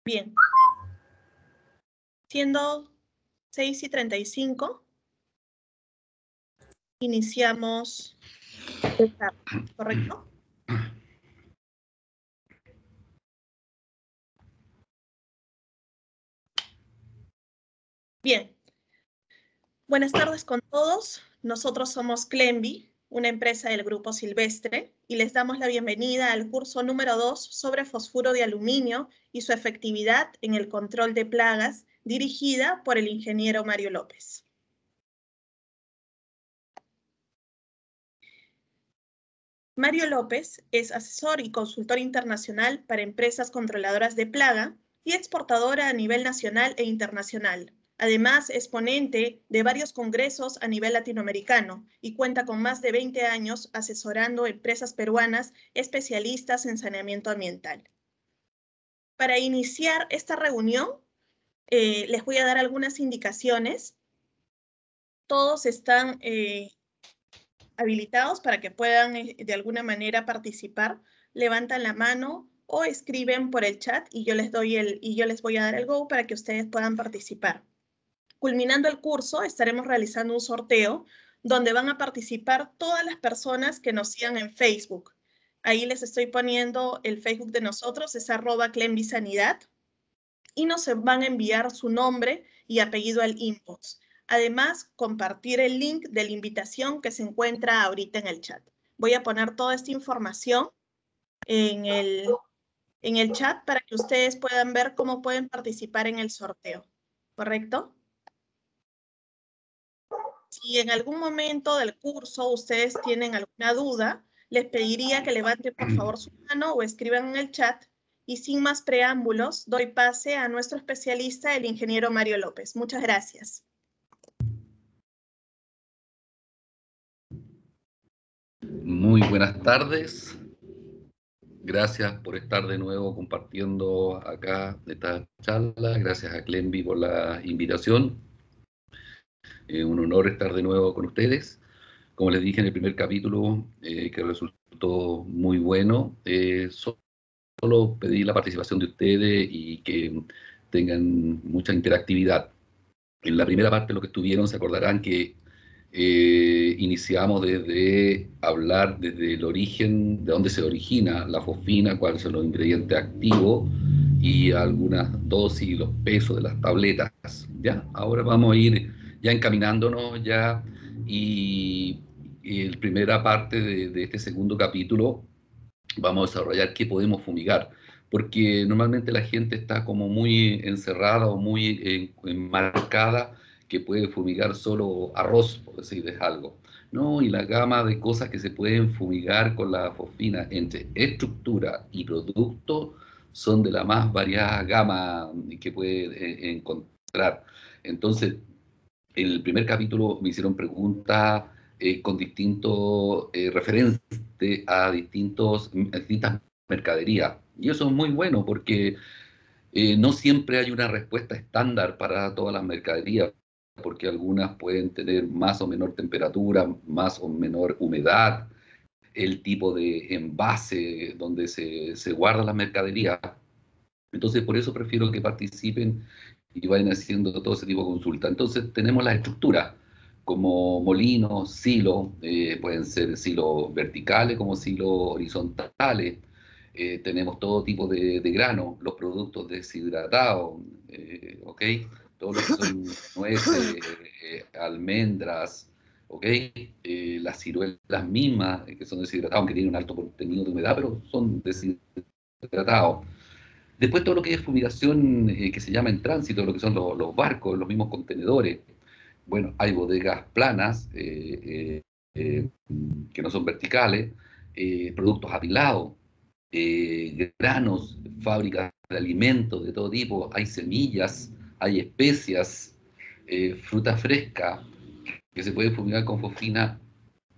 Bien. Siendo 6:35, iniciamos el charla, ¿correcto? Bien. Buenas tardes con todos. Nosotros somos Clenby, una empresa del Grupo Silvestre, y les damos la bienvenida al curso número 2 sobre fosfuro de aluminio y su efectividad en el control de plagas, dirigida por el ingeniero Mario López. Mario López es asesor y consultor internacional para empresas controladoras de plaga y exportadora a nivel nacional e internacional. Además, es ponente de varios congresos a nivel latinoamericano y cuenta con más de 20 años asesorando empresas peruanas especialistas en saneamiento ambiental. Para iniciar esta reunión, les voy a dar algunas indicaciones. Todos están habilitados para que puedan de alguna manera participar. Levantan la mano o escriben por el chat y yo les voy a dar el go para que ustedes puedan participar. Culminando el curso, estaremos realizando un sorteo donde van a participar todas las personas que nos sigan en Facebook. Ahí les estoy poniendo el Facebook de nosotros, es @clenbysanidad, y nos van a enviar su nombre y apellido al inbox. Además, compartir el link de la invitación que se encuentra ahorita en el chat. Voy a poner toda esta información en el chat para que ustedes puedan ver cómo pueden participar en el sorteo. ¿Correcto? Si en algún momento del curso ustedes tienen alguna duda, les pediría que levanten por favor su mano o escriban en el chat. Y sin más preámbulos, doy pase a nuestro especialista, el ingeniero Mario López. Muchas gracias. Muy buenas tardes. Gracias por estar de nuevo compartiendo acá esta charla. Gracias a Clenby por la invitación. Un honor estar de nuevo con ustedes. Como les dije en el primer capítulo, que resultó muy bueno, solo pedir la participación de ustedes y que tengan mucha interactividad. En la primera parte, lo que estuvieron, se acordarán que iniciamos desde hablar desde el origen, de dónde se origina la fosfina, cuáles son los ingredientes activos y algunas dosis y los pesos de las tabletas. ¿Ya? Ahora vamos a ir ya encaminándonos ya y la primera parte de este segundo capítulo vamos a desarrollar qué podemos fumigar, porque normalmente la gente está como muy encerrada o muy enmarcada que puede fumigar solo arroz, por decirles algo. No, y la gama de cosas que se pueden fumigar con la fosfina entre estructura y producto son de la más variada gama que puede encontrar. Entonces, en el primer capítulo me hicieron preguntas con distintos referentes a distintas mercaderías. Y eso es muy bueno porque no siempre hay una respuesta estándar para todas las mercaderías, porque algunas pueden tener más o menor temperatura, más o menor humedad, el tipo de envase donde se guarda la mercadería. Entonces, por eso prefiero que participen y vayan haciendo todo ese tipo de consulta. Entonces, tenemos las estructuras, como molinos, silos, pueden ser silos verticales como silos horizontales. Tenemos todo tipo de grano, los productos deshidratados, ¿ok? Todo lo que son nueces, almendras, ¿ok? Las ciruelas mismas, que son deshidratadas, aunque tienen un alto contenido de humedad, pero son deshidratados. Después todo lo que es fumigación que se llama en tránsito, lo que son los barcos, los mismos contenedores. Bueno, hay bodegas planas que no son verticales, productos apilados, granos, fábricas de alimentos de todo tipo, hay semillas, hay especias, fruta fresca, que se puede fumigar con fosfina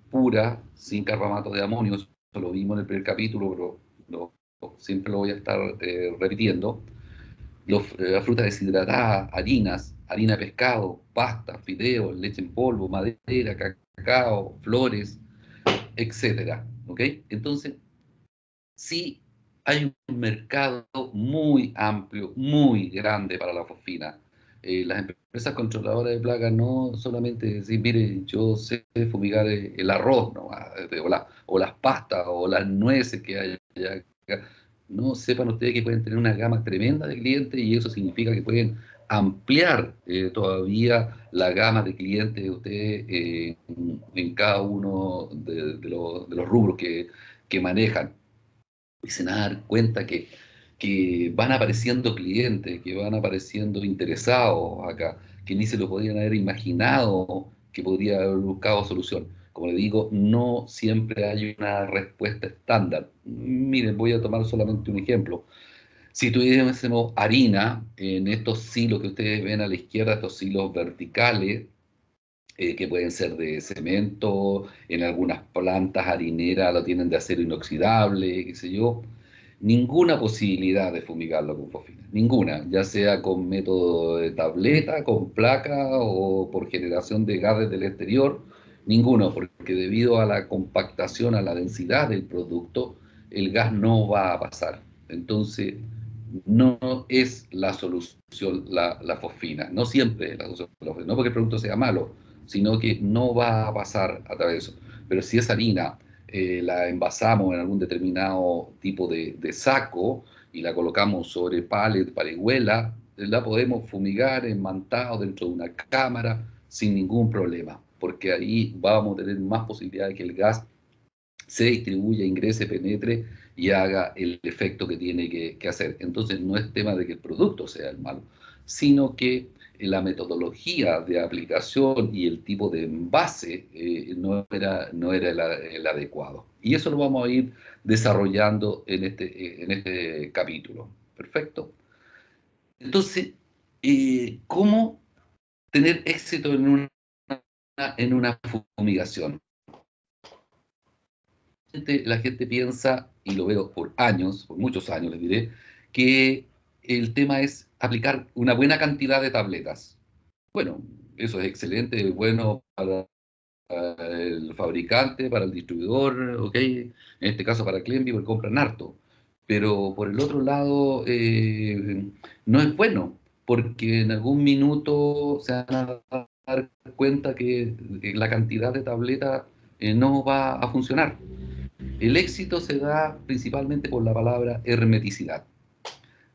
pura, sin carbamato de amonio. Eso lo vimos en el primer capítulo, pero siempre lo voy a estar repitiendo. Las frutas deshidratadas, harinas, harina de pescado, pasta, fideos, leche en polvo, madera, cacao, flores, etcétera. ¿Ok? Entonces, sí hay un mercado muy amplio, muy grande para la fosfina. Las empresas controladoras de plagas no solamente decir, mire, yo sé fumigar el arroz, ¿no? O las pastas, o las nueces que hay acá. No, sepan ustedes que pueden tener una gama tremenda de clientes y eso significa que pueden ampliar todavía la gama de clientes de ustedes en cada uno de los rubros que manejan. Y se van a dar cuenta que van apareciendo clientes, que van apareciendo interesados acá, que ni se lo podían haber imaginado que podría haber buscado solución. Como le digo, no siempre hay una respuesta estándar. Miren, voy a tomar solamente un ejemplo. Si tuviésemos harina en estos silos que ustedes ven a la izquierda, estos silos verticales, que pueden ser de cemento, en algunas plantas harineras lo tienen de acero inoxidable, qué sé yo, ninguna posibilidad de fumigarlo con fosfina, ninguna, ya sea con método de tableta, con placa o por generación de gases del exterior, ninguno, porque debido a la compactación, a la densidad del producto, el gas no va a pasar. Entonces, no es la solución la fosfina, no siempre es la solución la fosfina, no porque el producto sea malo, sino que no va a pasar a través de eso. Pero si esa harina la envasamos en algún determinado tipo de saco y la colocamos sobre pallet, parihuela, la podemos fumigar enmantado dentro de una cámara sin ningún problema, porque ahí vamos a tener más posibilidad de que el gas se distribuya, ingrese, penetre y haga el efecto que tiene que hacer. Entonces no es tema de que el producto sea el malo, sino que la metodología de aplicación y el tipo de envase no era el adecuado. Y eso lo vamos a ir desarrollando en este capítulo. Perfecto. Entonces, ¿cómo tener éxito en una fumigación? La gente piensa, y lo veo por años, por muchos años les diré, que el tema es aplicar una buena cantidad de tabletas. Bueno, eso es excelente, es bueno para el fabricante, para el distribuidor, ¿ok? En este caso para Clenby, porque compran harto. Pero por el otro lado, no es bueno, porque en algún minuto se van a dar cuenta que la cantidad de tabletas no va a funcionar. El éxito se da principalmente por la palabra hermeticidad.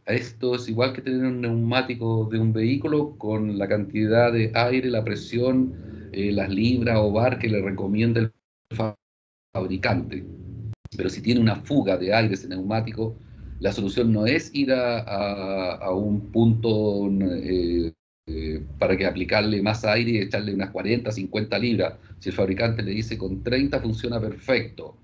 Esto es igual que tener un neumático de un vehículo con la cantidad de aire, la presión, las libras o bar que le recomienda el fabricante. Pero si tiene una fuga de aire ese neumático, la solución no es ir a un punto para que aplicarle más aire y echarle unas 40, 50 libras. Si el fabricante le dice con 30 funciona perfecto,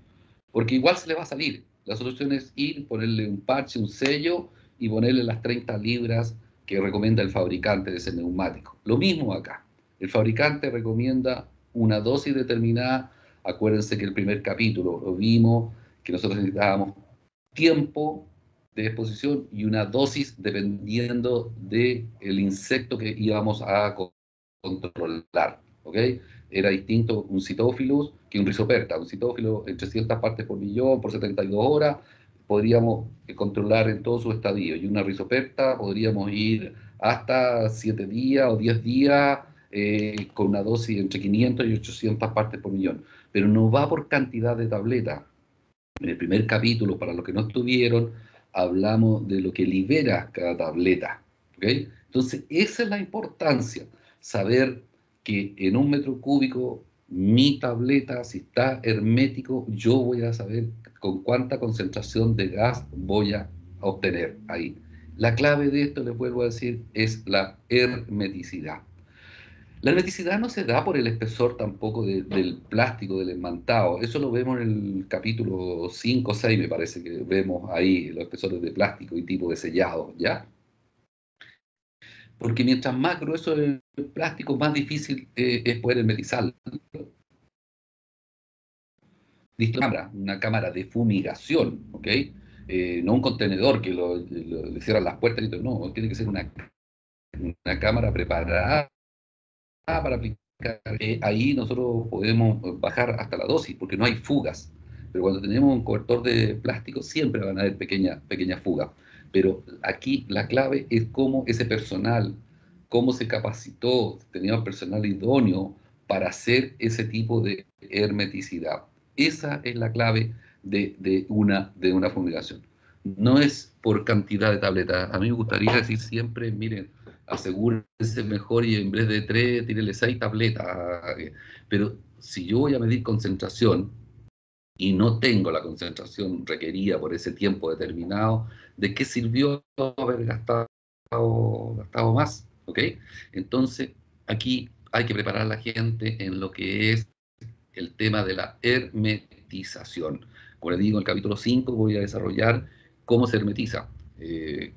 porque igual se le va a salir. La solución es ir, ponerle un parche, un sello y ponerle las 30 libras que recomienda el fabricante de ese neumático. Lo mismo acá. El fabricante recomienda una dosis determinada. Acuérdense que el primer capítulo lo vimos, que nosotros necesitábamos tiempo de exposición y una dosis dependiendo del insecto que íbamos a controlar. ¿Ok? Era distinto un citófilo que un rizoperta. Un citófilo en 300 partes por millón, por 72 horas, podríamos controlar en todo su estadio. Y una rizoperta podríamos ir hasta 7 días o 10 días con una dosis entre 500 y 800 partes por millón. Pero no va por cantidad de tabletas. En el primer capítulo, para los que no estuvieron, hablamos de lo que libera cada tableta. ¿Okay? Entonces, esa es la importancia, saber que en un metro cúbico mi tableta, si está hermético, yo voy a saber con cuánta concentración de gas voy a obtener ahí. La clave de esto, les vuelvo a decir, es la hermeticidad. La hermeticidad no se da por el espesor tampoco del plástico, del esmantado. Eso lo vemos en el capítulo 5 o 6, me parece que vemos ahí los espesores de plástico y tipo de sellado, ¿ya? Porque mientras más grueso es el plástico, más difícil es poder hermetizarlo. Una cámara de fumigación, ¿ok? No un contenedor que le cierran las puertas y todo, no, tiene que ser una cámara preparada para aplicar. Ahí nosotros podemos bajar hasta la dosis porque no hay fugas. Pero cuando tenemos un cobertor de plástico, siempre van a haber pequeñas fugas. Pero aquí la clave es cómo ese personal, cómo se capacitó, tenía personal idóneo para hacer ese tipo de hermeticidad. Esa es la clave de una fumigación. No es por cantidad de tabletas. A mí me gustaría decir siempre, miren, asegúrense mejor y en vez de 3, tírenle 6 tabletas. Pero si yo voy a medir concentración y no tengo la concentración requerida por ese tiempo determinado, ¿de qué sirvió haber gastado más? ¿Ok? Entonces, aquí hay que preparar a la gente en lo que es el tema de la hermetización. Como les digo, en el capítulo 5 voy a desarrollar cómo se hermetiza,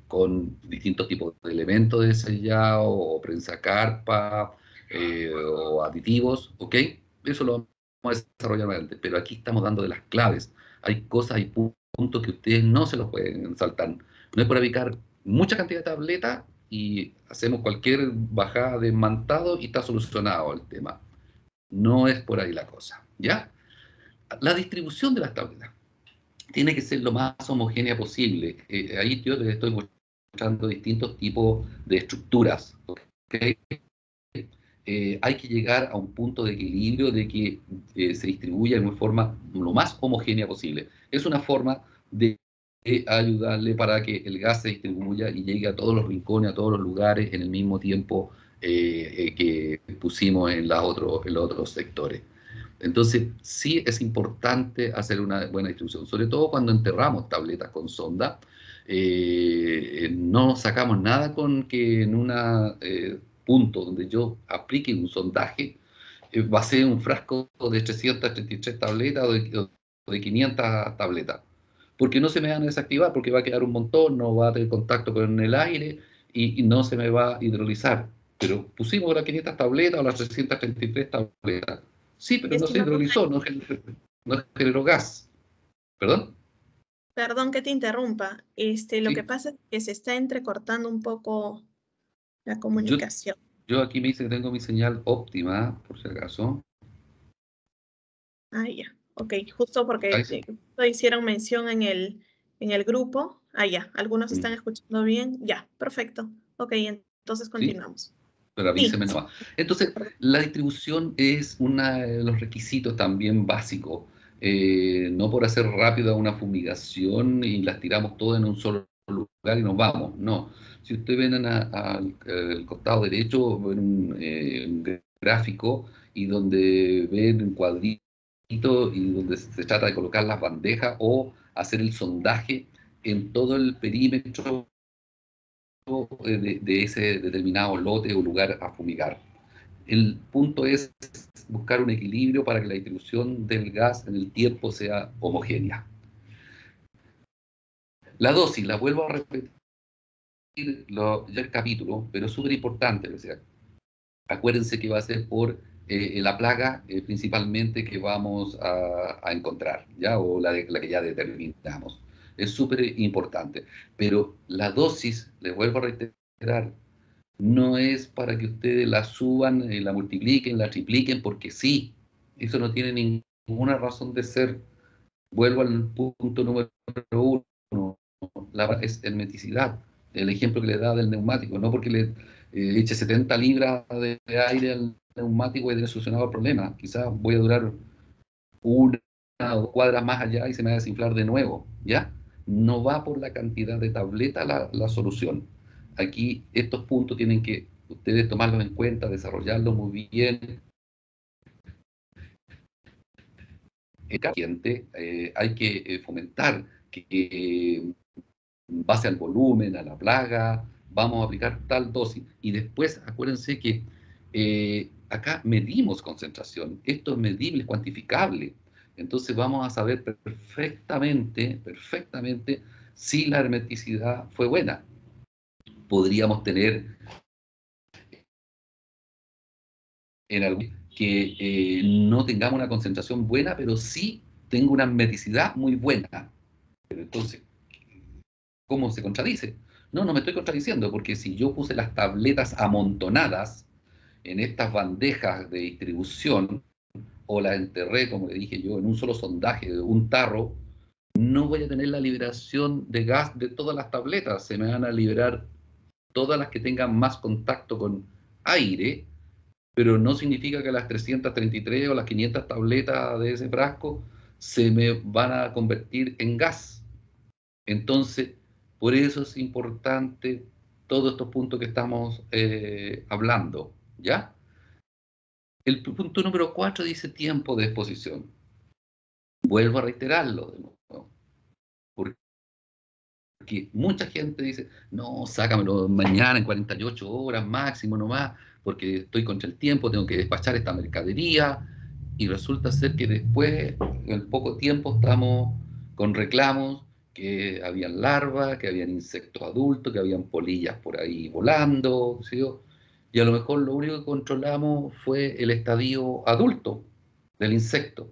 con distintos tipos de elementos de sellado, o prensa carpa, o aditivos, ¿ok? Eso lo vamos a desarrollar más adelante, pero aquí estamos dando de las claves. Hay cosas, hay puntos que ustedes no se los pueden saltar. No es por aplicar mucha cantidad de tabletas y hacemos cualquier bajada de mantado y está solucionado el tema. No es por ahí la cosa, ¿ya? La distribución de las tabletas tiene que ser lo más homogénea posible. Ahí yo les estoy mostrando distintos tipos de estructuras, ¿ok? Hay que llegar a un punto de equilibrio de que se distribuya de una forma lo más homogénea posible. Es una forma de ayudarle para que el gas se distribuya y llegue a todos los rincones, a todos los lugares en el mismo tiempo que pusimos en los otros sectores. Entonces, sí es importante hacer una buena distribución, sobre todo cuando enterramos tabletas con sonda. No sacamos nada con que en un punto donde yo aplique un sondaje, vacíe un frasco de 333 tabletas o de 500 tabletas, porque no se me van a desactivar, porque va a quedar un montón, no va a tener contacto con el aire y no se me va a hidrolizar. Pero pusimos las 500 tabletas o las 333 tabletas. Sí, pero no se Estimado hidrolizó, no generó gas. ¿Perdón? perdón que te interrumpa. Lo que Sí. pasa es que se está entrecortando un poco la Yo, comunicación. yo aquí me dice que tengo mi señal óptima, por si acaso. Ah, ya. Ok, justo porque Ahí sí. justo hicieron mención en el grupo. Ah, ya. Algunos están escuchando bien. Ya, perfecto. Ok, entonces ¿Sí? continuamos. Pero Sí, avíseme sí, nomás. Entonces, perdón. la distribución es uno de los requisitos también básicos. No por hacer rápido una fumigación y las tiramos todas en un solo lugar y nos vamos. No. Si ustedes ven al costado derecho, ven un gráfico y donde ven un cuadrito y donde se trata de colocar las bandejas o hacer el sondaje en todo el perímetro de ese determinado lote o lugar a fumigar. El punto es buscar un equilibrio para que la distribución del gas en el tiempo sea homogénea. La dosis, la vuelvo a repetir ya el capítulo, pero es súper importante. O sea, acuérdense que va a ser por la plaga principalmente que vamos a encontrar, ¿ya? O la que ya determinamos. Es súper importante. Pero la dosis, les vuelvo a reiterar, no es para que ustedes la suban, la multipliquen, la tripliquen, porque sí, eso no tiene ninguna razón de ser. Vuelvo al punto número uno, es hermeticidad. El ejemplo que le da del neumático, no porque le eche 70 libras de aire al neumático y tener solucionado el problema. Quizás voy a durar una o 2 cuadras más allá y se me va a desinflar de nuevo, ¿ya? No va por la cantidad de tableta la solución. Aquí estos puntos tienen que ustedes tomarlos en cuenta, desarrollarlos muy bien. Hay que fomentar que en base al volumen, a la plaga, vamos a aplicar tal dosis. Y después, acuérdense que acá medimos concentración. Esto es medible, es cuantificable. Entonces vamos a saber perfectamente si la hermeticidad fue buena. Podríamos tener en algún que no tengamos una concentración buena, pero sí tengo una hermeticidad muy buena. Pero entonces, ¿cómo se contradice? No me estoy contradiciendo, porque si yo puse las tabletas amontonadas en estas bandejas de distribución, o la enterré, como le dije yo, en un solo sondaje de un tarro, no voy a tener la liberación de gas de todas las tabletas. Se me van a liberar todas las que tengan más contacto con aire, pero no significa que las 333 o las 500 tabletas de ese frasco se me van a convertir en gas. Entonces, por eso es importante todos estos puntos que estamos hablando, ¿ya? El punto número 4 dice tiempo de exposición. Vuelvo a reiterarlo de nuevo, porque mucha gente dice, no, sácamelo mañana en 48 horas máximo nomás, porque estoy contra el tiempo, tengo que despachar esta mercadería, y resulta ser que después, en poco tiempo, estamos con reclamos que habían larvas, que habían insectos adultos, que habían polillas por ahí volando, ¿sí? Y a lo mejor lo único que controlamos fue el estadio adulto del insecto,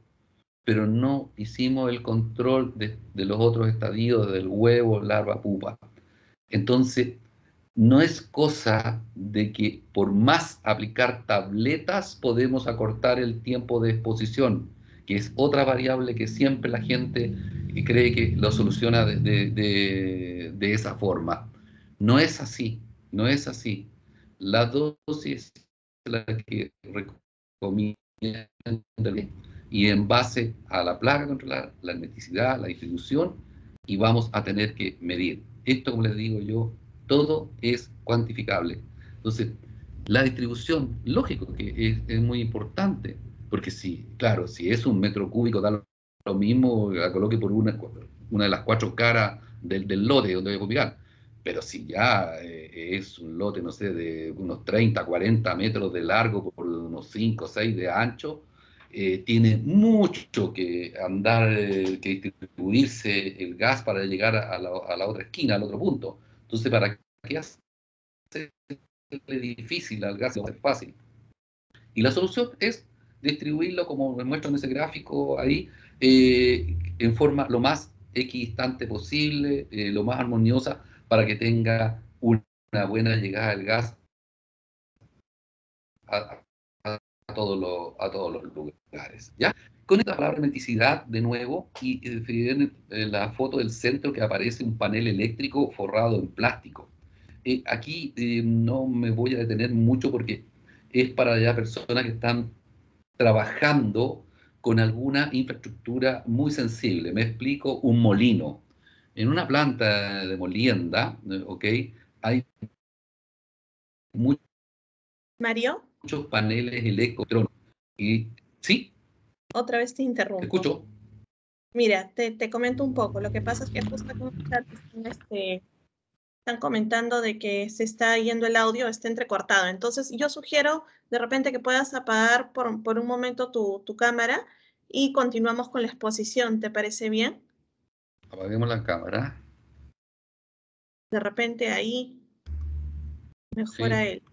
pero no hicimos el control de los otros estadios del huevo, larva, pupa. Entonces, no es cosa de que por más aplicar tabletas podemos acortar el tiempo de exposición, que es otra variable que siempre la gente cree que lo soluciona de esa forma. No es así, no es así. La dosis es la que recomienda y en base a la plaga controlar, la hermeticidad, la distribución, y vamos a tener que medir. Esto, como les digo yo, todo es cuantificable. Entonces, la distribución, lógico que es muy importante, porque si, claro, si es un metro cúbico, da lo mismo, la coloque por una de las 4 caras del lote donde voy a copiar. Pero si ya es un lote, no sé, de unos 30, 40 metros de largo por unos 5, 6 de ancho, tiene mucho que andar, que distribuirse el gas para llegar a la otra esquina, al otro punto. Entonces, ¿para qué hacerle difícil al gas? Es fácil. Y la solución es distribuirlo, como me muestro en ese gráfico ahí, en forma lo más equidistante posible, lo más armoniosa, para que tenga una buena llegada del gas a, a todos los lugares. ¿Ya? Con esta palabra hermeticidad, de nuevo, y la foto del centro que aparece un panel eléctrico forrado en plástico. Aquí no me voy a detener mucho porque es para ya personas que están trabajando con alguna infraestructura muy sensible. Me explico, un molino. En una planta de molienda, ¿ok? Hay Mario, muchos paneles eléctricos. Y sí, otra vez te te interrumpo. escucho. Mira, te comento un poco. Lo que pasa es que justo acá en el chat están comentando de que se está yendo el audio, está entrecortado. Entonces, yo sugiero de repente que puedas apagar por un momento tu cámara y continuamos con la exposición. ¿Te parece bien? Apaguemos la cámara. De repente ahí mejora Sí, él.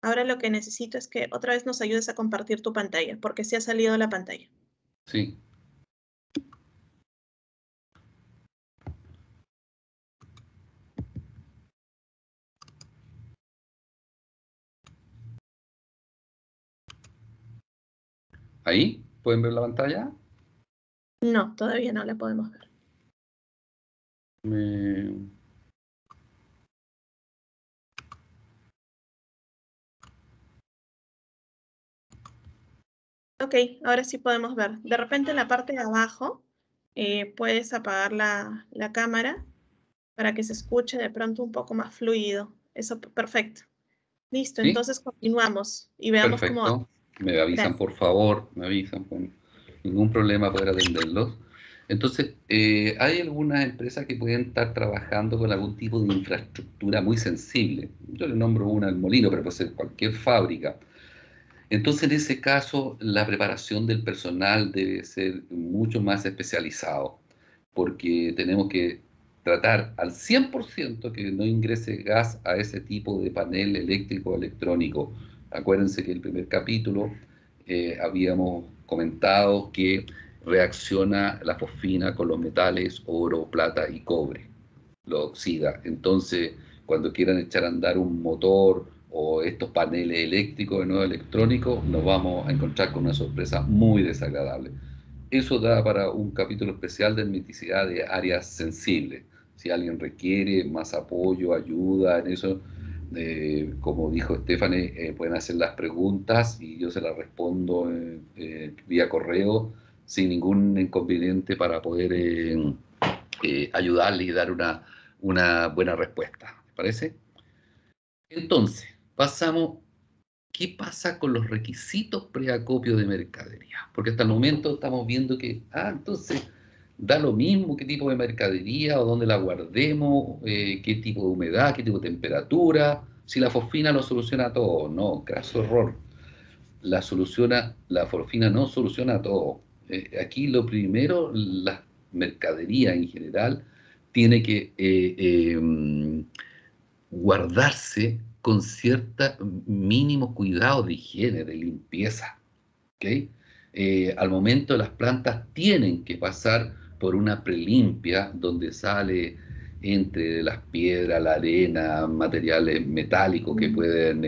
Ahora lo que necesito es que otra vez nos ayudes a compartir tu pantalla, porque se ha salido la pantalla. sí. Ahí, ¿pueden ver la pantalla? No, todavía no la podemos ver. Me- Ok, ahora sí podemos ver. De repente en la parte de abajo puedes apagar la cámara para que se escuche de pronto un poco más fluido. Eso, perfecto. Listo, Sí, entonces continuamos y veamos cómo va. perfecto. Me avisan, Gracias. por favor, me avisan con ningún problema poder atenderlos. Entonces, hay algunas empresas que pueden estar trabajando con algún tipo de infraestructura muy sensible. Yo le nombro una, el molino, pero puede ser cualquier fábrica. Entonces, en ese caso, la preparación del personal debe ser mucho más especializado, porque tenemos que tratar al 100% que no ingrese gas a ese tipo de panel eléctrico o electrónico. Acuérdense que en el primer capítulo habíamos comentado que reacciona la fosfina con los metales oro, plata y cobre, lo oxida. Entonces, cuando quieran echar a andar un motor o estos paneles eléctricos de nuevo electrónicos, nos vamos a encontrar con una sorpresa muy desagradable. Eso da para un capítulo especial de hermeticidad de áreas sensibles. Si alguien requiere más apoyo, ayuda en eso, como dijo Stephanie, pueden hacer las preguntas y yo se las respondo vía correo sin ningún inconveniente para poder ayudarle y dar una buena respuesta. ¿Me parece? Entonces, pasamos. ¿Qué pasa con los requisitos preacopio de mercadería? Porque hasta el momento estamos viendo que, entonces, da lo mismo qué tipo de mercadería o dónde la guardemos, qué tipo de humedad, qué tipo de temperatura, si la fosfina lo soluciona todo. No, caso error. La fosfina no soluciona todo. Aquí lo primero, la mercadería en general tiene que guardarse con cierto mínimo cuidado de higiene, de limpieza. ¿Okay? Al momento las plantas tienen que pasar por una prelimpia donde sale entre las piedras, la arena, materiales metálicos que pueden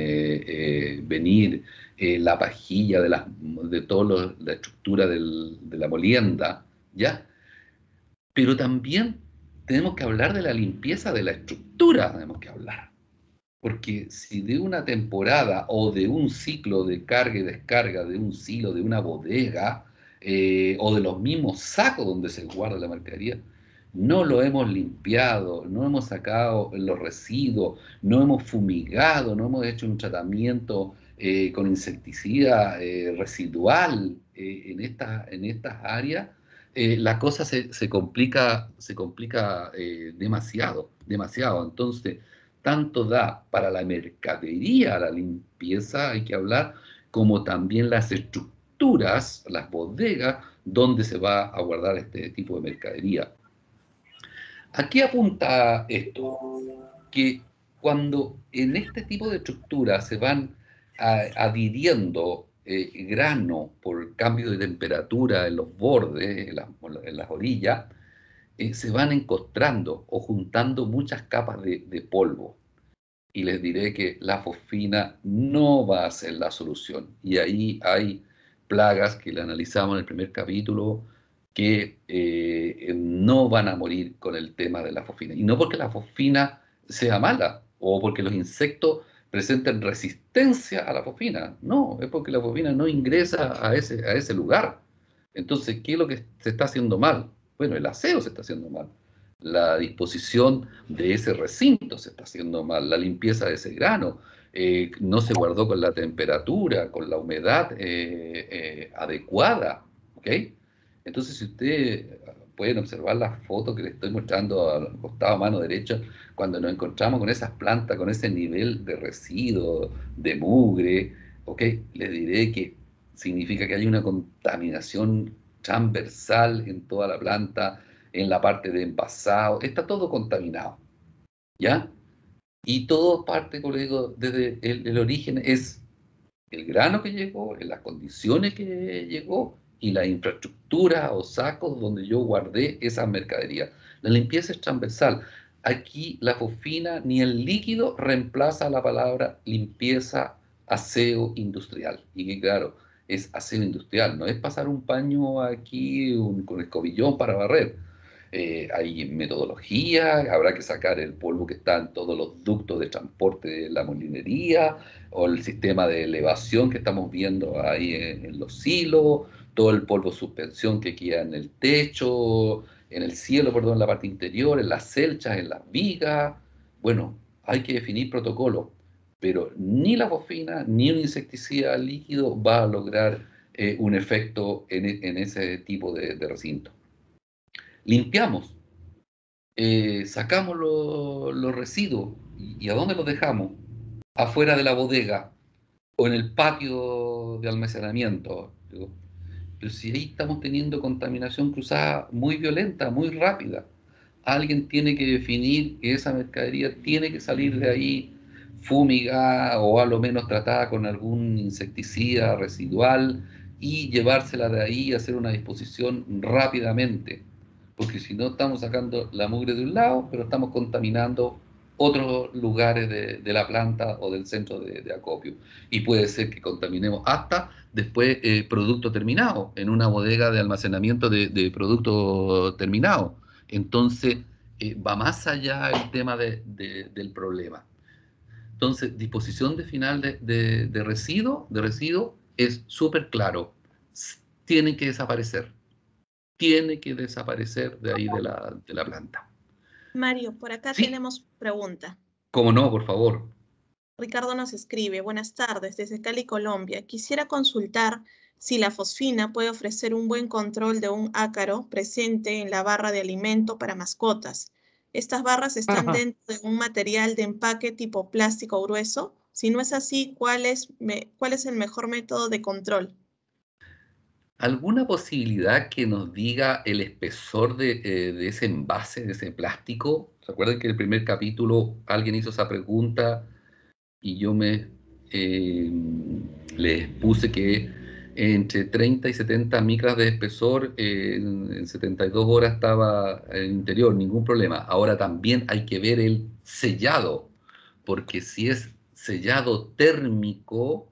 venir, la pajilla de toda la estructura de la molienda, ¿ya? Pero también tenemos que hablar de la limpieza de la estructura, tenemos que hablar. Porque si de una temporada o de un ciclo de carga y descarga de un silo, de una bodega, o de los mismos sacos donde se guarda la mercadería, no lo hemos limpiado, no hemos sacado los residuos, no hemos fumigado, no hemos hecho un tratamiento con insecticida residual en estas áreas, la cosa se complica demasiado, demasiado. Entonces, tanto da para la mercadería, la limpieza, hay que hablar, como también las estructuras, las bodegas, donde se va a guardar este tipo de mercadería. ¿A qué apunta esto? Que cuando en este tipo de estructuras se van adhiriendo grano por cambio de temperatura en los bordes, en las orillas, se van encostrando o juntando muchas capas de polvo. Y les diré que la fosfina no va a ser la solución. Y ahí hay plagas que le analizamos en el primer capítulo que no van a morir con el tema de la fosfina. Y no porque la fosfina sea mala o porque los insectos presenten resistencia a la fosfina. No, es porque la fosfina no ingresa a ese lugar. Entonces, ¿qué es lo que se está haciendo mal? Bueno, el aseo se está haciendo mal. La disposición de ese recinto se está haciendo mal, la limpieza de ese grano, no se guardó con la temperatura, con la humedad adecuada, ¿ok? Entonces, si ustedes pueden observar la foto que les estoy mostrando al costado mano derecha, cuando nos encontramos con esas plantas, con ese nivel de residuo, de mugre, ¿ok? Les diré que significa que hay una contaminación transversal en toda la planta, en la parte de envasado, está todo contaminado, ¿ya? Y todo parte, como le digo, desde el origen es el grano que llegó, en las condiciones que llegó y la infraestructura o sacos donde yo guardé esa mercadería. La limpieza es transversal. Aquí la fosfina ni el líquido reemplaza la palabra limpieza, aseo industrial. Y que claro, es aseo industrial, no es pasar un paño aquí con escobillón para barrer. Hay metodología, habrá que sacar el polvo que está en todos los ductos de transporte de la molinería, o el sistema de elevación que estamos viendo ahí en los silos, todo el polvo suspensión que queda en el techo, en el cielo, perdón, en la parte interior, en las celchas, en las vigas. Bueno, hay que definir protocolos, pero ni la fosfina ni un insecticida líquido va a lograr un efecto en ese tipo de recinto. Limpiamos, sacamos los residuos, ¿y a dónde los dejamos? Afuera de la bodega o en el patio de almacenamiento. Pero si ahí estamos teniendo contaminación cruzada muy violenta, muy rápida, alguien tiene que definir que esa mercadería tiene que salir de ahí fumigada o a lo menos tratada con algún insecticida residual y llevársela de ahí y hacer una disposición rápidamente. Porque si no estamos sacando la mugre de un lado, pero estamos contaminando otros lugares de la planta o del centro de acopio. Y puede ser que contaminemos hasta después producto terminado, en una bodega de almacenamiento de producto terminado. Entonces, va más allá el tema del problema. Entonces, disposición de final de residuo es súper claro. Tiene que desaparecer. Tiene que desaparecer de ahí de la planta. Mario, por acá Sí, tenemos pregunta. cómo no, por favor. Ricardo nos escribe, buenas tardes, desde Cali, Colombia. Quisiera consultar si la fosfina puede ofrecer un buen control de un ácaro presente en la barra de alimento para mascotas. Estas barras están dentro de un material de empaque tipo plástico grueso. Si no es así, ¿cuál es el mejor método de control? ¿Alguna posibilidad que nos diga el espesor de ese envase, de ese plástico? ¿Se acuerdan que en el primer capítulo alguien hizo esa pregunta y yo eh, les puse que entre 30 y 70 micras de espesor, en 72 horas estaba en el interior, ningún problema. Ahora también hay que ver el sellado, porque si es sellado térmico,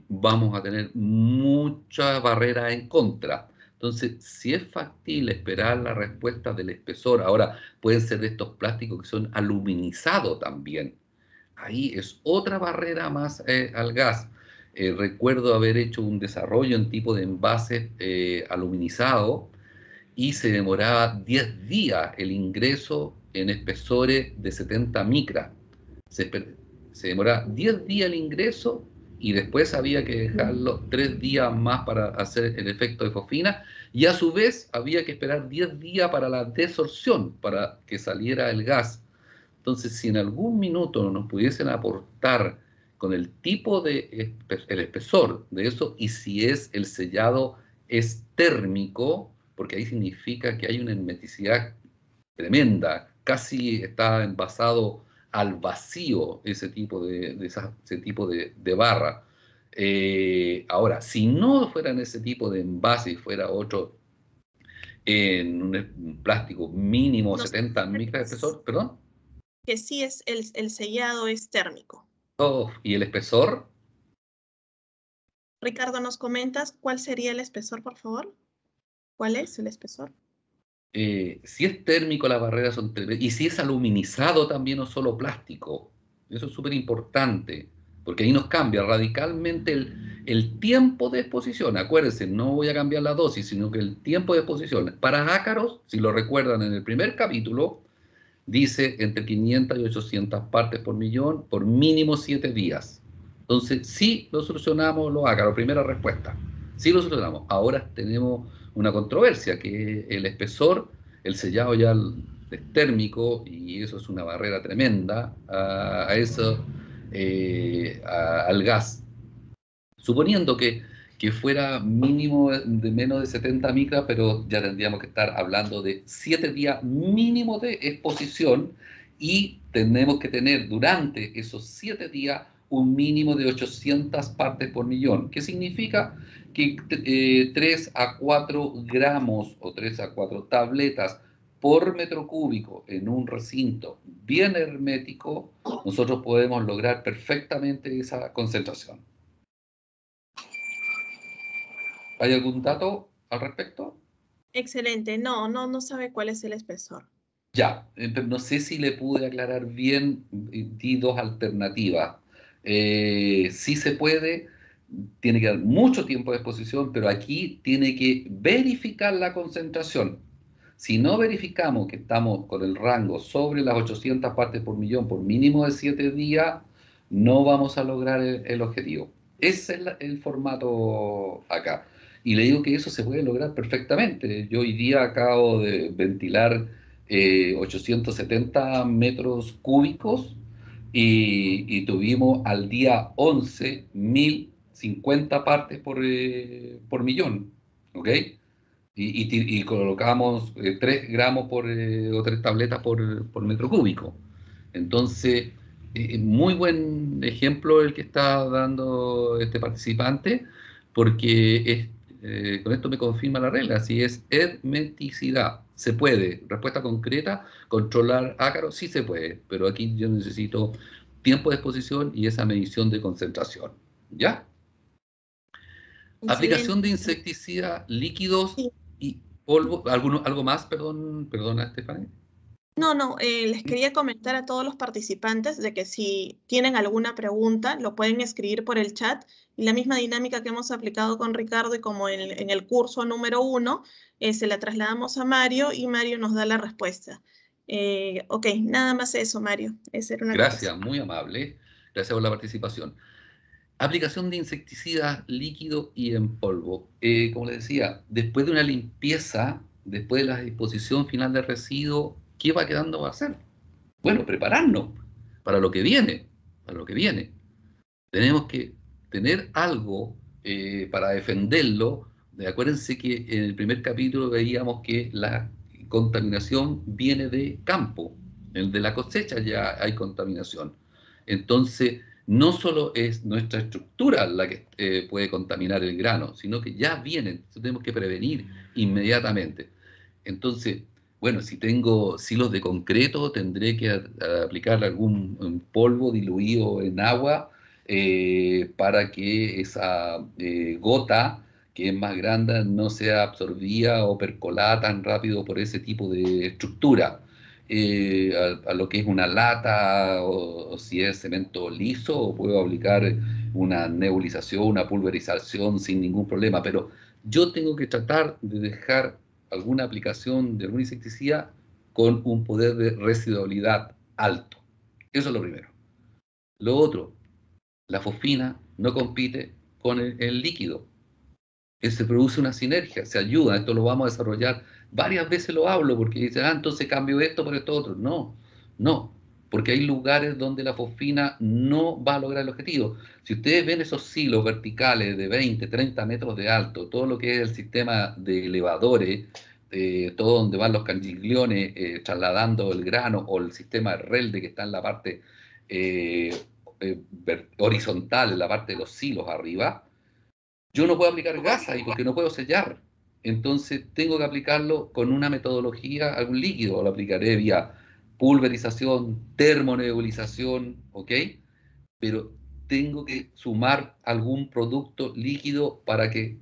vamos a tener mucha barrera en contra. Entonces, si es factible esperar la respuesta del espesor, ahora pueden ser de estos plásticos que son aluminizados también. Ahí es otra barrera más al gas. Recuerdo haber hecho un desarrollo en tipo de envase aluminizado y se demoraba 10 días el ingreso en espesores de 70 micras. Se, se demoraba 10 días el ingreso y después había que dejarlo 3 días más para hacer el efecto de fosfina y a su vez había que esperar 10 días para la desorción, para que saliera el gas. Entonces, si en algún minuto nos pudiesen aportar con el tipo de el espesor de eso y si es el sellado es térmico, porque ahí significa que hay una hermeticidad tremenda, casi está envasado al vacío ese tipo ese tipo de barra. Ahora, si no fuera en ese tipo de envase y fuera otro en un plástico mínimo Nos 70 micras de espesor, perdón. que sí es el sellado es térmico. Oh, ¿y el espesor? Ricardo, ¿nos comentas cuál sería el espesor, por favor? ¿Cuál es el espesor? Si es térmico, las barreras son y si es aluminizado también o solo plástico. Eso es súper importante, porque ahí nos cambia radicalmente el tiempo de exposición. Acuérdense, no voy a cambiar la dosis, sino que el tiempo de exposición. Para ácaros, si lo recuerdan en el primer capítulo, dice entre 500 y 800 partes por millón por mínimo 7 días. Entonces, sí lo solucionamos los ácaros, primera respuesta. Sí lo solucionamos. Ahora tenemos una controversia, que el espesor, el sellado ya es térmico y eso es una barrera tremenda a eso, al gas. Suponiendo que fuera mínimo de menos de 70 micras, pero ya tendríamos que estar hablando de 7 días mínimo de exposición y tenemos que tener durante esos 7 días un mínimo de 800 partes por millón, que significa que 3 a 4 gramos o 3 a 4 tabletas por metro cúbico en un recinto bien hermético, nosotros podemos lograr perfectamente esa concentración. ¿Hay algún dato al respecto? Excelente. No sabe cuál es el espesor. Ya, pero no sé si le pude aclarar bien, di dos alternativas. Sí se puede, tiene que dar mucho tiempo de exposición, pero aquí tiene que verificar la concentración. Si no verificamos que estamos con el rango sobre las 800 partes por millón por mínimo de 7 días, no vamos a lograr el objetivo. Ese es el formato acá. Y le digo que eso se puede lograr perfectamente. Yo hoy día acabo de ventilar 870 metros cúbicos y tuvimos al día 11 1050 partes por millón. ¿Ok? Y colocamos 3 gramos o 3 tabletas por metro cúbico. Entonces, muy buen ejemplo el que está dando este participante, porque Con esto me confirma la regla, si es hermeticidad. ¿Se puede? Respuesta concreta, controlar ácaros, sí se puede, pero aquí yo necesito tiempo de exposición y esa medición de concentración. ¿Ya? Excelente. Aplicación de insecticida, líquidos Sí. y polvo. ¿Algo más? Perdona, Estefania. No, no, les quería comentar a todos los participantes de que si tienen alguna pregunta, lo pueden escribir por el chat y la misma dinámica que hemos aplicado con Ricardo y como en el curso número 1, se la trasladamos a Mario y Mario nos da la respuesta. Ok, nada más eso, Mario. Esa era una Gracias, acotación. muy amable. Gracias por la participación. Aplicación de insecticidas líquido y en polvo. Como les decía, después de una limpieza, después de la disposición final del residuo, ¿qué va quedando va a ser? Bueno, prepararnos para lo que viene, para lo que viene. Tenemos que tener algo para defenderlo. Acuérdense que en el primer capítulo veíamos que la contaminación viene de campo, el de la cosecha ya hay contaminación. Entonces, no solo es nuestra estructura la que puede contaminar el grano, sino que ya viene, entonces tenemos que prevenir inmediatamente. Entonces, bueno, si tengo silos de concreto, tendré que aplicar algún polvo diluido en agua para que esa gota, que es más grande, no sea absorbida o percolada tan rápido por ese tipo de estructura. A lo que es una lata o si es cemento liso, puedo aplicar una nebulización, una pulverización sin ningún problema, pero yo tengo que tratar de dejar alguna aplicación de algún insecticida con un poder de residuabilidad alto. Eso es lo primero. Lo otro, la fosfina no compite con el líquido. Se produce una sinergia, se ayuda. Esto lo vamos a desarrollar. Varias veces lo hablo porque dicen, entonces cambio esto por esto otro. No, no, porque hay lugares donde la fosfina no va a lograr el objetivo. Si ustedes ven esos silos verticales de 20, 30 metros de alto, todo lo que es el sistema de elevadores, todo donde van los cangigliones trasladando el grano o el sistema RELDE que está en la parte eh, horizontal, en la parte de los silos arriba, yo no puedo aplicar gas ahí porque no puedo sellar. Entonces tengo que aplicarlo con una metodología, algún líquido, lo aplicaré vía pulverización, termonebulización, ¿ok? Pero tengo que sumar algún producto líquido para que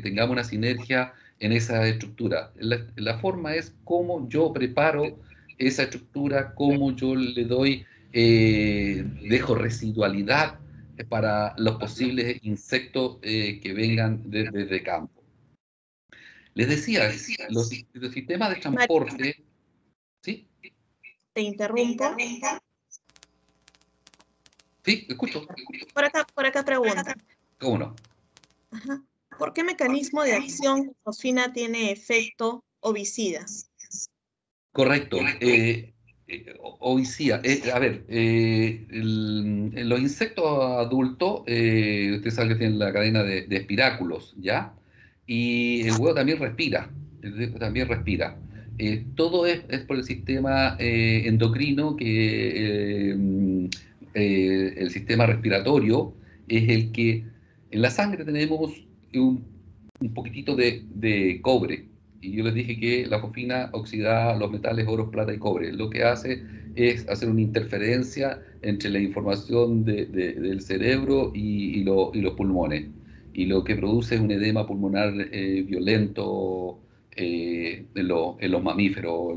tengamos una sinergia en esa estructura. La forma es cómo yo preparo esa estructura, cómo yo le doy, dejo residualidad para los posibles insectos que vengan desde campo. Les decía, los sistemas de Mario, transporte, ¿sí? te interrumpo. Sí, escucho. Por acá preguntan. ¿Cómo no? Ajá. ¿Por qué mecanismo de acción la fosfina tiene efecto ovicida? Correcto. Oicía. A ver, en los insectos adultos, usted sabe que tienen la cadena de espiráculos, ¿ya? Y el huevo también respira. El huevo también respira. Todo es por el sistema endocrino, que el sistema respiratorio es el que en la sangre tenemos un, un poquitito de cobre, y yo les dije que la fosfina oxida los metales oro, plata y cobre. Lo que hace es hacer una interferencia entre la información del cerebro y los pulmones. Y lo que produce es un edema pulmonar violento en los mamíferos,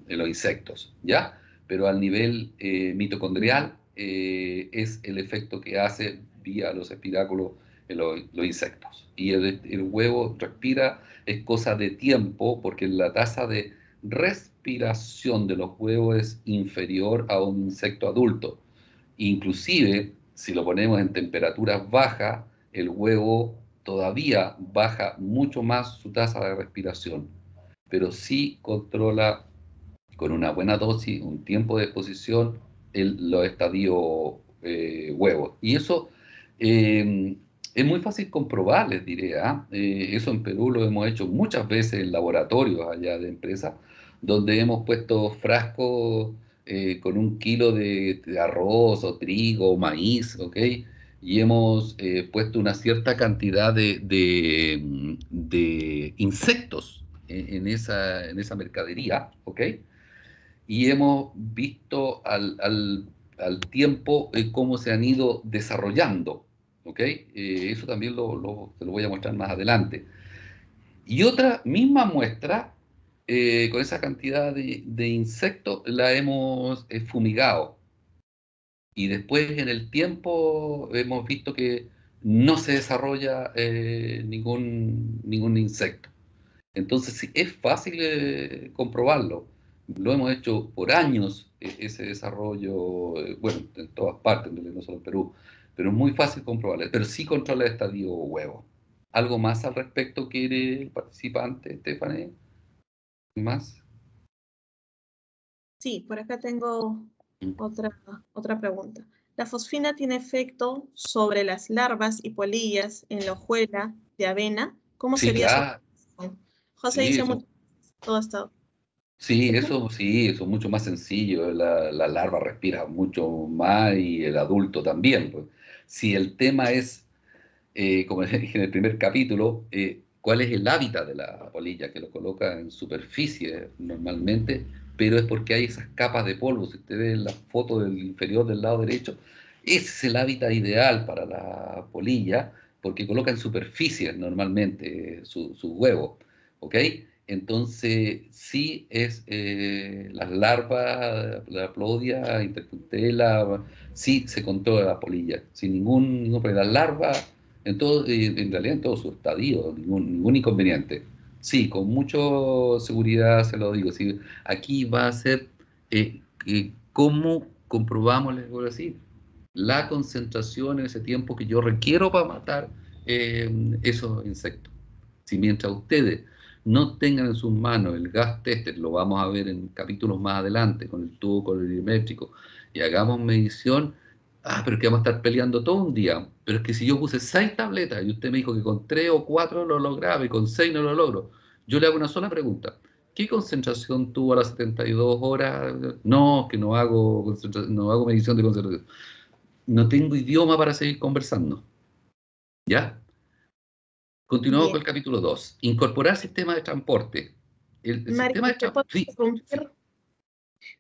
en los insectos, ¿ya? Pero al nivel mitocondrial es el efecto que hace vía los espiráculos en los insectos. Y el huevo respira, es cosa de tiempo, porque la tasa de respiración de los huevos es inferior a un insecto adulto. Inclusive, si lo ponemos en temperaturas bajas, el huevo todavía baja mucho más su tasa de respiración, pero sí controla con una buena dosis, un tiempo de exposición, los estadios huevos. Y eso es muy fácil comprobar, les diré. Eso en Perú lo hemos hecho muchas veces en laboratorios allá de empresas, donde hemos puesto frascos con 1 kilo de arroz o trigo o maíz, ¿ok? y hemos puesto una cierta cantidad de insectos en esa mercadería, ¿ok? Y hemos visto al tiempo cómo se han ido desarrollando, ¿ok? Eso también te lo voy a mostrar más adelante. Y otra misma muestra, con esa cantidad de insectos, la hemos fumigado. Y después en el tiempo hemos visto que no se desarrolla ningún insecto. Entonces sí, es fácil comprobarlo. Lo hemos hecho por años, ese desarrollo, bueno, en todas partes, no solo en Perú, pero es muy fácil comprobarlo. Pero sí controla el estadio huevo. ¿Algo más al respecto quiere el participante, Stephanie? ¿Más? Sí, por acá tengo otra pregunta. ¿La fosfina tiene efecto sobre las larvas y polillas en la hojuela de avena? ¿Cómo Sí, sería su claro. acción? José Sí, dice eso, mucho, todo esto. sí, eso es mucho más sencillo. La larva respira mucho más y el adulto también, pues. Si el tema es como dije en el primer capítulo, cuál es el hábitat de la polilla, que lo coloca en superficie normalmente, pero es porque hay esas capas de polvo. Si usted ve la foto del inferior del lado derecho, ese es el hábitat ideal para la polilla, porque coloca en superficie normalmente su huevo, ¿ok? Entonces, sí es las larvas, la plodia, interpuntela, sí se controla la polilla, sin ningún problema. Las larvas en realidad en todo su estadio, ningún inconveniente. Sí, con mucha seguridad se lo digo. Sí, aquí va a ser cómo comprobamos, les voy a decir, la concentración en ese tiempo que yo requiero para matar esos insectos. Si mientras ustedes no tengan en sus manos el gas tester, lo vamos a ver en capítulos más adelante, con el tubo colorimétrico, y hagamos medición. Pero es que vamos a estar peleando todo un día. Pero es que si yo puse 6 tabletas y usted me dijo que con 3 o 4 lo lograba y con 6 no lo logro, yo le hago una sola pregunta. ¿Qué concentración tuvo a las 72 horas? No, que no hago medición de concentración. No tengo idioma para seguir conversando. ¿Ya? Continuamos con Bien. el capítulo 2. Incorporar sistema de transporte. El Mario, sistema de ¿te puedo transporte. Sí, sí. interrumpir?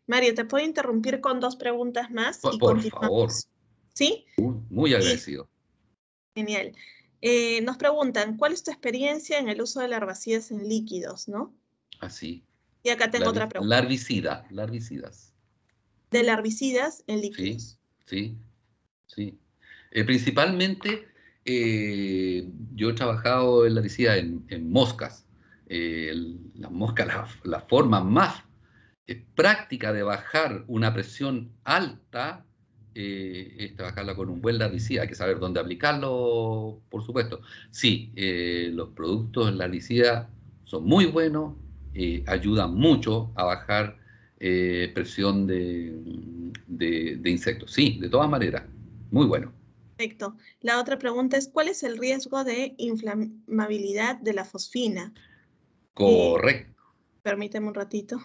Mario, ¿te puedo interrumpir con dos preguntas más y Por favor. continuamos? ¿Sí? Muy Y agradecido. genial. Nos preguntan, ¿cuál es tu experiencia en el uso de larvicidas en líquidos, no? Así. Y acá tengo otra pregunta. Larvicidas. De larvicidas en Sí, líquidos. sí, sí. Principalmente, yo he trabajado en larvicidas en moscas. Las moscas, la forma más práctica de bajar una presión alta es trabajarla con un buen larvicida. Hay que saber dónde aplicarlo, por supuesto. Sí, los productos larvicidas son muy buenos, ayudan mucho a bajar presión de insectos. Sí, de todas maneras, muy bueno. Perfecto. La otra pregunta es, ¿cuál es el riesgo de inflamabilidad de la fosfina? Eh, Correcto. permíteme un ratito.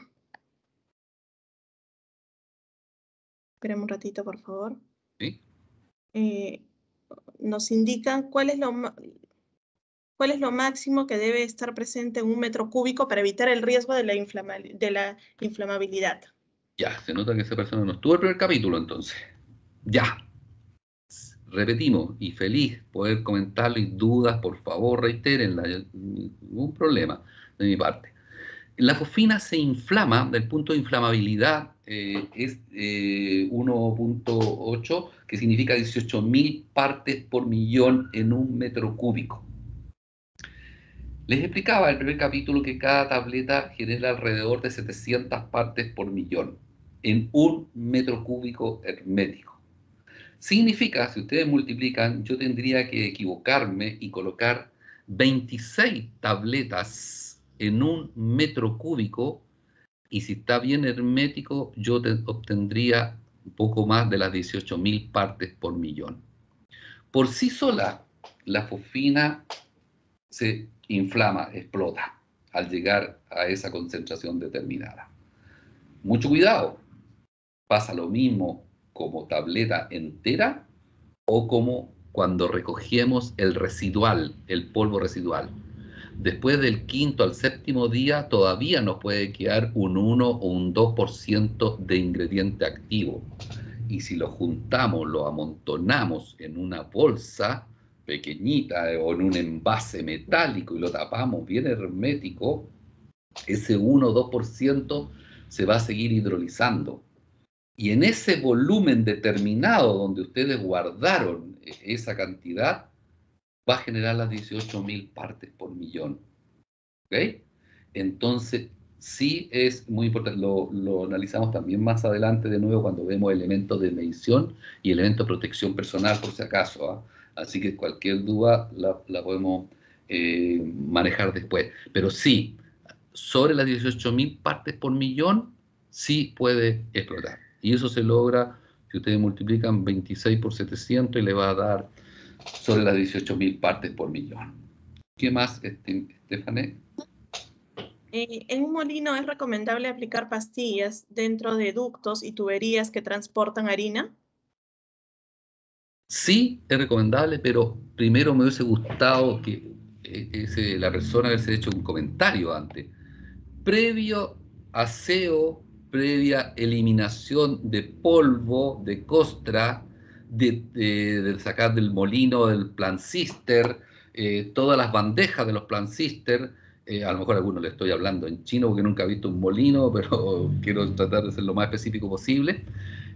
Espérame un ratito, por favor. ¿Sí? Eh, nos indican cuál es lo máximo que debe estar presente en un metro cúbico para evitar el riesgo de de la inflamabilidad. Ya, se nota que esa persona no estuvo el primer capítulo entonces. Ya. Repetimos, y feliz poder comentarlo y dudas, por favor, reitérenla, ningún problema de mi parte. La fosfina se inflama, del punto de inflamabilidad es 1,8, que significa 18.000 partes por millón en un metro cúbico. Les explicaba en el primer capítulo que cada tableta genera alrededor de 700 partes por millón en un metro cúbico hermético. Significa, si ustedes multiplican, yo tendría que equivocarme y colocar 26 tabletas en un metro cúbico, y si está bien hermético, yo obtendría un poco más de las 18.000 partes por millón. Por sí sola, la fosfina se inflama, explota, al llegar a esa concentración determinada. Mucho cuidado, pasa lo mismo como tableta entera o como cuando recogemos el residual, el polvo residual. Después del quinto al séptimo día todavía nos puede quedar un 1 o un 2% de ingrediente activo. Y si lo juntamos, lo amontonamos en una bolsa pequeñita o en un envase metálico y lo tapamos bien hermético, ese 1 o 2% se va a seguir hidrolizando. Y en ese volumen determinado donde ustedes guardaron esa cantidad, va a generar las 18.000 partes por millón. ¿Ok? Entonces, sí es muy importante. Lo analizamos también más adelante de nuevo cuando vemos elementos de medición y elementos de protección personal, por si acaso. ¿Ah? Así que cualquier duda la podemos manejar después. Pero sí, sobre las 18.000 partes por millón, sí puede explotar. Y eso se logra si ustedes multiplican 26 por 700 y le va a dar sobre las 18.000 partes por millón. ¿Qué más, Estefané? En un molino es recomendable aplicar pastillas dentro de ductos y tuberías que transportan harina. Sí, es recomendable, pero primero me hubiese gustado que la persona hubiese hecho un comentario antes. Previo aseo, previa eliminación de polvo, de costra, de sacar del molino, del plancister, todas las bandejas de los plancister, a lo mejor a algunos le estoy hablando en chino porque nunca he visto un molino, pero quiero tratar de ser lo más específico posible.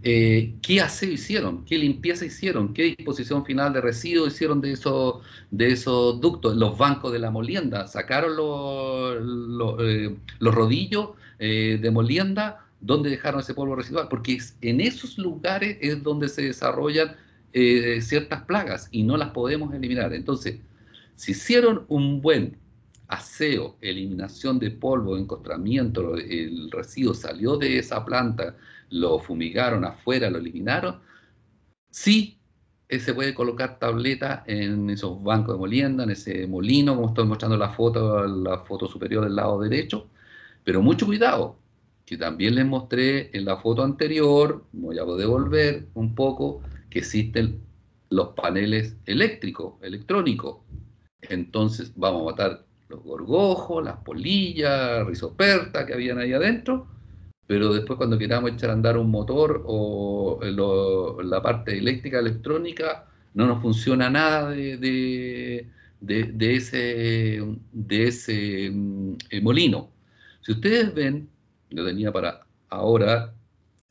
¿Qué aseo hicieron? ¿Qué limpieza hicieron? ¿Qué disposición final de residuos hicieron de esos ductos? Los bancos de la molienda, sacaron los rodillos de molienda, ¿dónde dejaron ese polvo residual? Porque en esos lugares es donde se desarrollan ciertas plagas y no las podemos eliminar. Entonces, si hicieron un buen aseo, eliminación de polvo, encostramiento, el residuo salió de esa planta, lo fumigaron afuera, lo eliminaron, sí se puede colocar tableta en esos bancos de molienda, en ese molino, como estoy mostrando la foto superior del lado derecho, pero mucho cuidado, que también les mostré en la foto anterior, voy a devolver un poco, que existen los paneles eléctricos, electrónicos. Entonces vamos a matar los gorgojos, las polillas, rizoperta que habían ahí adentro, pero después cuando queramos echar a andar un motor o la parte eléctrica, electrónica, no nos funciona nada de ese molino. Si ustedes ven, yo tenía para ahora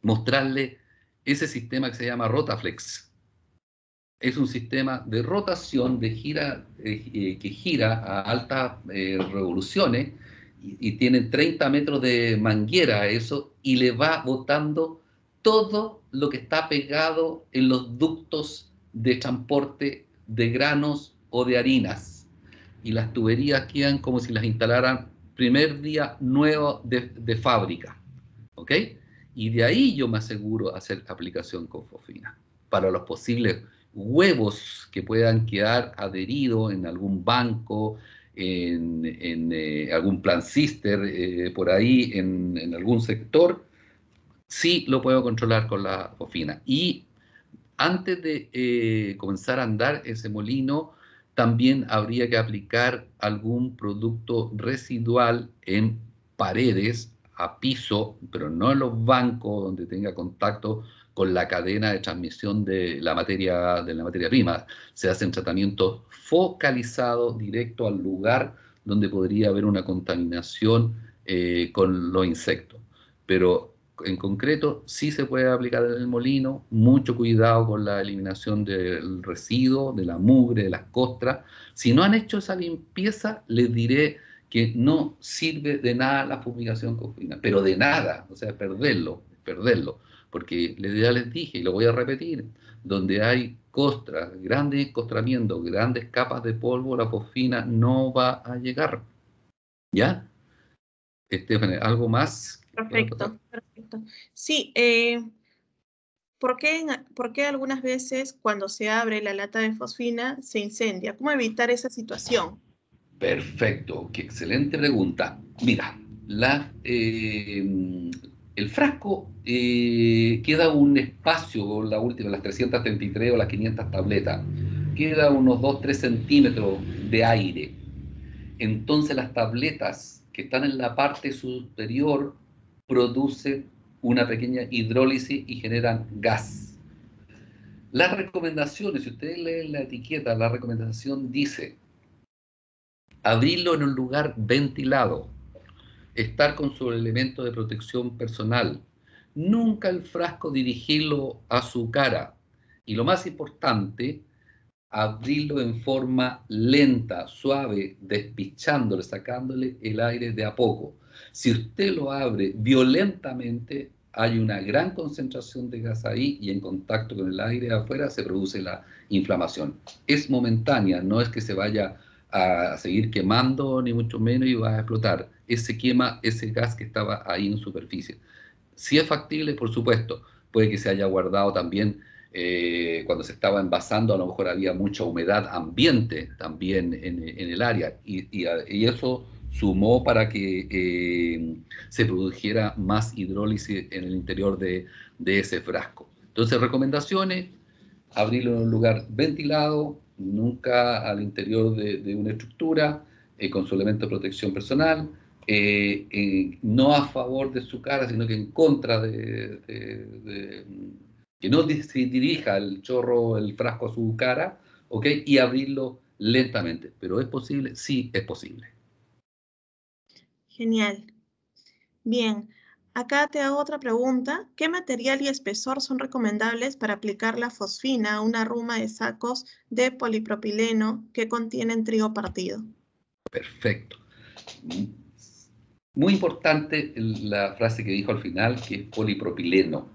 mostrarle ese sistema que se llama Rotaflex. Es un sistema de rotación que gira a altas revoluciones y tiene 30 metros de manguera a eso y le va botando todo lo que está pegado en los ductos de transporte de granos o de harinas. Y las tuberías quedan como si las instalaran primer día nuevo de fábrica. ¿Ok? Y de ahí yo me aseguro hacer aplicación con fosfina para los posibles huevos que puedan quedar adheridos en algún banco, en algún plancister, por ahí, en algún sector, sí lo puedo controlar con la fosfina. Y antes de comenzar a andar ese molino, también habría que aplicar algún producto residual en paredes, a piso, pero no en los bancos donde tenga contacto con la cadena de transmisión de la materia prima. Se hacen tratamientos focalizados directo al lugar donde podría haber una contaminación con los insectos. Pero en concreto sí se puede aplicar en el molino, mucho cuidado con la eliminación del residuo, de la mugre, de las costras. Si no han hecho esa limpieza, les diré que no sirve de nada la fumigación con fosfina, pero de nada, o sea, perderlo, porque ya les dije y lo voy a repetir, donde hay costras, grandes encostramientos, grandes capas de polvo, la fosfina no va a llegar. ¿Ya? Estefan, ¿algo más? Perfecto, perfecto. Sí, ¿por qué algunas veces cuando se abre la lata de fosfina se incendia? ¿Cómo evitar esa situación? Perfecto, qué excelente pregunta. Mira, el frasco queda un espacio, la última, las 333 o las 500 tabletas. queda unos 2-3 centímetros de aire. Entonces las tabletas que están en la parte superior producen una pequeña hidrólisis y generan gas. Las recomendaciones, si ustedes leen la etiqueta, la recomendación dice abrirlo en un lugar ventilado, estar con su elemento de protección personal, nunca el frasco dirigirlo a su cara y lo más importante, abrirlo en forma lenta, suave, despichándole, sacándole el aire de a poco. Si usted lo abre violentamente, hay una gran concentración de gas ahí y en contacto con el aire de afuera se produce la inflamación. Es momentánea, no es que se vaya a seguir quemando, ni mucho menos, y va a explotar. Se quema ese gas que estaba ahí en superficie. Si es factible, por supuesto, puede que se haya guardado también cuando se estaba envasando, a lo mejor había mucha humedad ambiente también en el área, y eso sumó para que se produjera más hidrólisis en el interior de ese frasco. Entonces, recomendaciones: abrirlo en un lugar ventilado, nunca al interior de una estructura, con su elemento de protección personal, no a favor de su cara, sino que en contra que no se dirija el chorro, el frasco a su cara, ¿ok? Y abrirlo lentamente. ¿Pero es posible? Sí, es posible. Genial. Bien, acá te hago otra pregunta. ¿Qué material y espesor son recomendables para aplicar la fosfina a una ruma de sacos de polipropileno que contienen trigo partido? Perfecto. Muy importante la frase que dijo al final, que es polipropileno.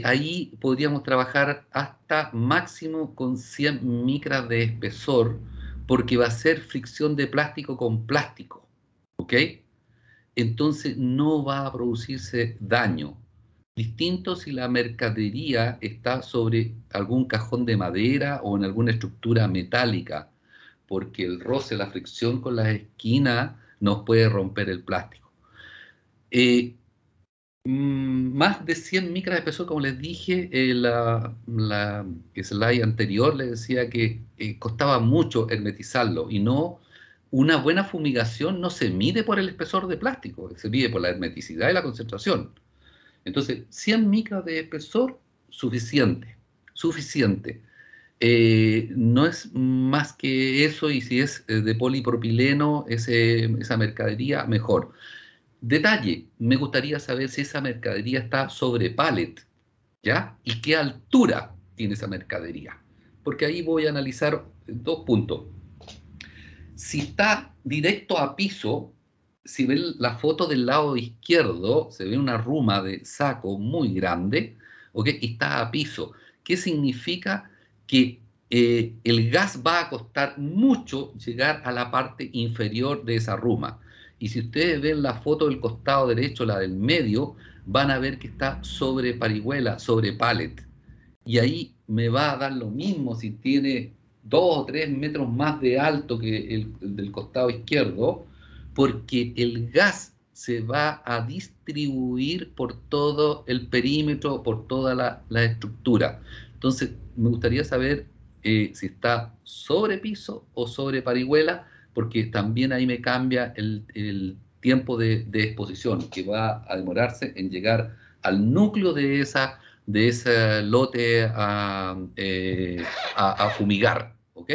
Ahí podríamos trabajar hasta máximo con 100 micras de espesor, porque va a ser fricción de plástico con plástico, ¿ok? Entonces no va a producirse daño. Distinto si la mercadería está sobre algún cajón de madera o en alguna estructura metálica, porque el roce, la fricción con las esquinas nos puede romper el plástico. Más de 100 micras de espesor, como les dije, la slide anterior les decía que costaba mucho hermetizarlo, y no, una buena fumigación no se mide por el espesor de plástico, se mide por la hermeticidad y la concentración. Entonces, 100 micras de espesor, suficiente, suficiente. No es más que eso, y si es de polipropileno, esa mercadería, mejor. Detalle: me gustaría saber si esa mercadería está sobre pallet, ¿ya? Y qué altura tiene esa mercadería. Porque ahí voy a analizar 2 puntos. Si está directo a piso, si ven la foto del lado izquierdo, se ve una ruma de saco muy grande, ¿ok? Y está a piso. ¿Qué significa? Que el gas va a costar mucho llegar a la parte inferior de esa ruma. Y si ustedes ven la foto del costado derecho, la del medio, van a ver que está sobre parihuela, sobre pallet. Y ahí me va a dar lo mismo si tiene 2 o 3 metros más de alto que el del costado izquierdo, porque el gas se va a distribuir por todo el perímetro, por toda la estructura. Entonces, me gustaría saber si está sobre piso o sobre parihuela, porque también ahí me cambia el tiempo de exposición, que va a demorarse en llegar al núcleo de ese lote a fumigar, ¿ok?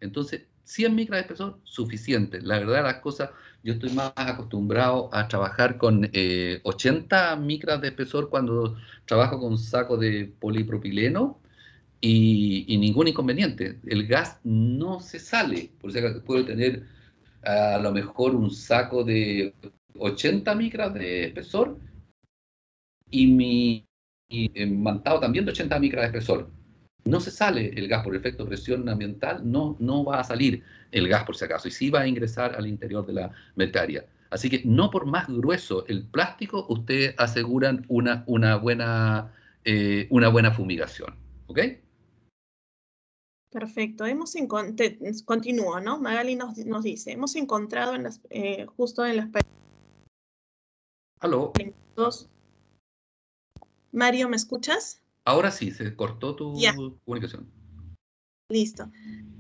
Entonces, 100 micras de espesor, suficiente. La verdad, las cosas, yo estoy más acostumbrado a trabajar con 80 micras de espesor cuando trabajo con sacos de polipropileno, y ningún inconveniente. El gas no se sale. Por si acaso, puedo tener a lo mejor un saco de 80 micras de espesor y mi mantado también de 80 micras de espesor. No se sale el gas por efecto de presión ambiental, no va a salir el gas por si acaso, y sí va a ingresar al interior de la mercadería. Así que no por más grueso el plástico, ustedes aseguran una buena fumigación. ¿Ok? Perfecto. Continúo, ¿no? Magali nos dice, hemos encontrado justo en las ¿Aló? dos. Mario, ¿me escuchas? Ahora sí, se cortó Ya. tu comunicación. Listo.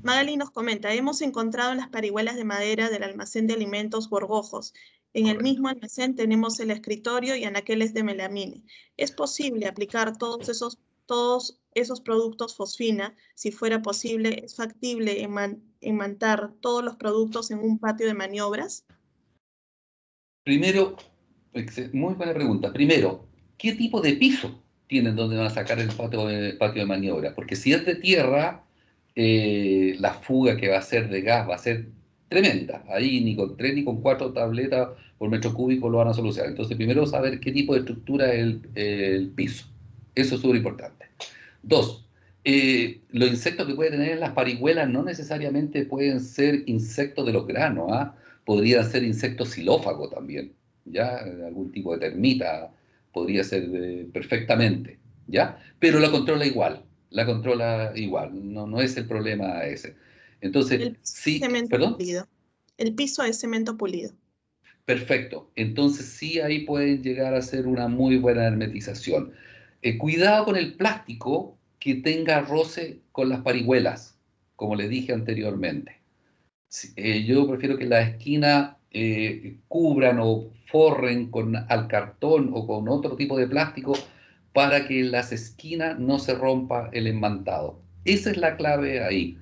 Magali nos comenta, hemos encontrado las parihuelas de madera del almacén de alimentos Gorgojos. En el mismo almacén tenemos el escritorio y anaqueles de melamine. ¿Es posible aplicar todos esos productos fosfina? Si fuera posible, ¿es factible enmantar todos los productos en un patio de maniobras? Primero, muy buena pregunta. Primero, ¿qué tipo de piso tienen donde van a sacar el patio de maniobra? Porque si es de tierra, la fuga que va a ser de gas va a ser tremenda. Ahí ni con 3 ni con 4 tabletas por metro cúbico lo van a solucionar. Entonces, primero saber qué tipo de estructura es el piso. Eso es súper importante. Dos, los insectos que pueden tener en las parihuelas no necesariamente pueden ser insectos de los granos, ¿ah? Podrían ser insectos xilófagos también, ¿ya? Algún tipo de termita podría ser perfectamente, ¿ya? Pero la controla igual, no, no es el problema ese. Entonces, El piso es sí, cemento perdón, pulido. El piso es cemento pulido. perfecto. Entonces, sí, ahí pueden llegar a ser una muy buena hermetización. Cuidado con el plástico que tenga roce con las parihuelas, como les dije anteriormente. Yo prefiero que las esquinas cubran o forren con al cartón o con otro tipo de plástico para que en las esquinas no se rompa el enmantado. Esa es la clave ahí.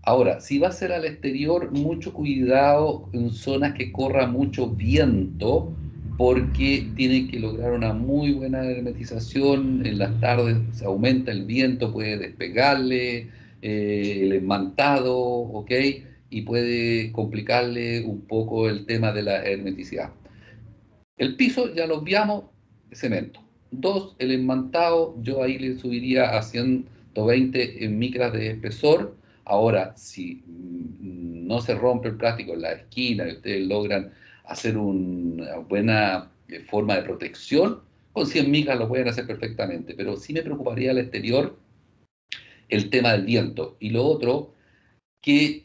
Ahora, si va a ser al exterior, mucho cuidado en zonas que corra mucho viento, porque tiene que lograr una muy buena hermetización. En las tardes se aumenta el viento, puede despegarle el enmantado, ¿ok? Y puede complicarle un poco el tema de la hermeticidad. El piso ya lo obviamos, cemento. Dos, el enmantado, yo ahí le subiría a 120 micras de espesor. Ahora, si no se rompe el plástico en la esquina y ustedes logran hacer una buena forma de protección, con 100 micras lo pueden hacer perfectamente. Pero sí me preocuparía al exterior el tema del viento. Y lo otro, que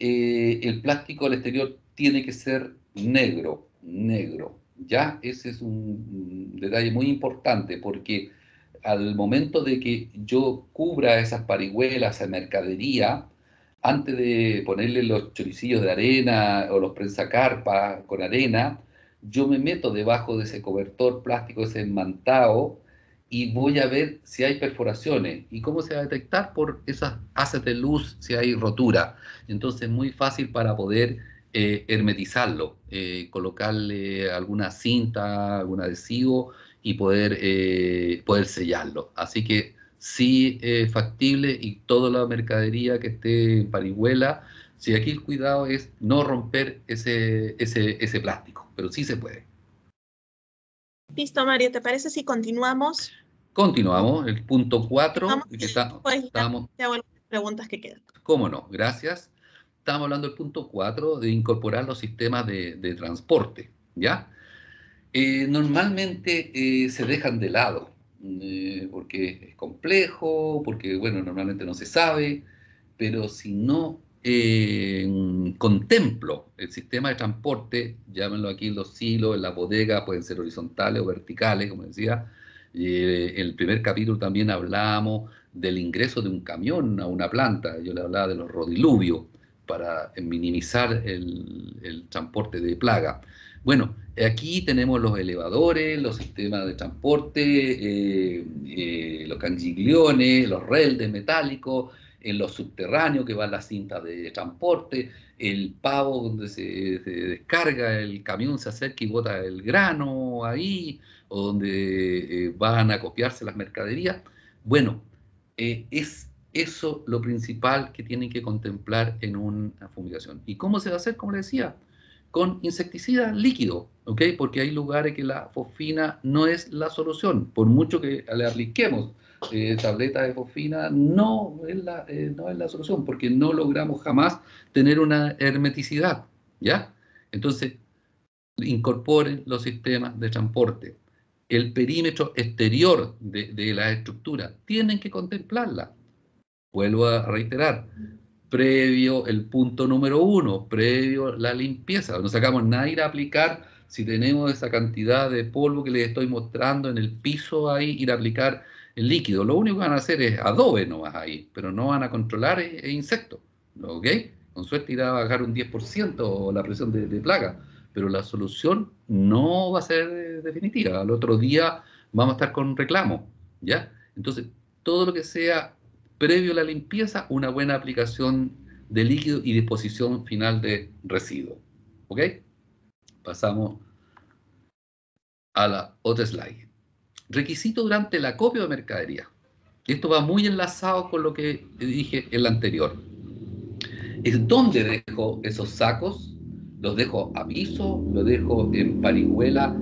el plástico al exterior tiene que ser negro, negro. Ya, ese es un detalle muy importante porque al momento de que yo cubra esas parihuelas, esa mercadería, antes de ponerle los choricillos de arena o los prensacarpas con arena, yo me meto debajo de ese cobertor plástico, ese enmantado, y voy a ver si hay perforaciones. ¿Y cómo se va a detectar? Por esas haces de luz si hay rotura. Entonces es muy fácil para poder hermetizarlo, colocarle alguna cinta, algún adhesivo y poder sellarlo. Así que sí es factible y toda la mercadería que esté en parihuela, si aquí el cuidado es no romper ese plástico, pero sí se puede. Listo, Mario, ¿te parece si continuamos? Continuamos, el punto 4, Continuamos que y después ya estábamos, te hago algunas preguntas que quedan. cómo no, gracias. Estamos hablando del punto 4 de incorporar los sistemas de transporte, ¿ya? Normalmente se dejan de lado, porque es complejo, porque, bueno, normalmente no se sabe, pero si no contemplo el sistema de transporte, llámenlo aquí los silos, en la bodega, pueden ser horizontales o verticales, como decía. En el primer capítulo también hablábamos del ingreso de un camión a una planta, yo le hablaba de los rodiluvios para minimizar el transporte de plaga. Bueno, aquí tenemos los elevadores, los sistemas de transporte, los cangigliones, los reldes metálicos, en los subterráneos que van las cintas de transporte, el pavo donde se descarga, el camión se acerca y bota el grano ahí, o donde van a copiarse las mercaderías. Bueno, es eso lo principal que tienen que contemplar en una fumigación. ¿Y cómo se va a hacer? Como le decía, con insecticida líquido, ¿ok? Porque hay lugares que la fosfina no es la solución, por mucho que le apliquemos tabletas de fosfina, no es la solución, porque no logramos jamás tener una hermeticidad, ¿ya? Entonces, incorporen los sistemas de transporte. El perímetro exterior de la estructura, tienen que contemplarla. Vuelvo a reiterar, previo el punto número 1, previo la limpieza. No sacamos nada ir a aplicar si tenemos esa cantidad de polvo que les estoy mostrando en el piso ahí, ir a aplicar el líquido. Lo único que van a hacer es adobe nomás ahí, pero no van a controlar insectos, ¿ok? Con suerte irá a bajar un 10% la presión de plaga, pero la solución no va a ser definitiva. Al otro día vamos a estar con reclamo, ¿ya? Entonces, todo lo que sea previo a la limpieza, una buena aplicación de líquido y disposición final de residuos, ¿ok? Pasamos a la otra slide. Requisito durante el acopio de mercadería. Esto va muy enlazado con lo que dije en la anterior. Es dónde dejo esos sacos. Los dejo a piso, los dejo en parihuela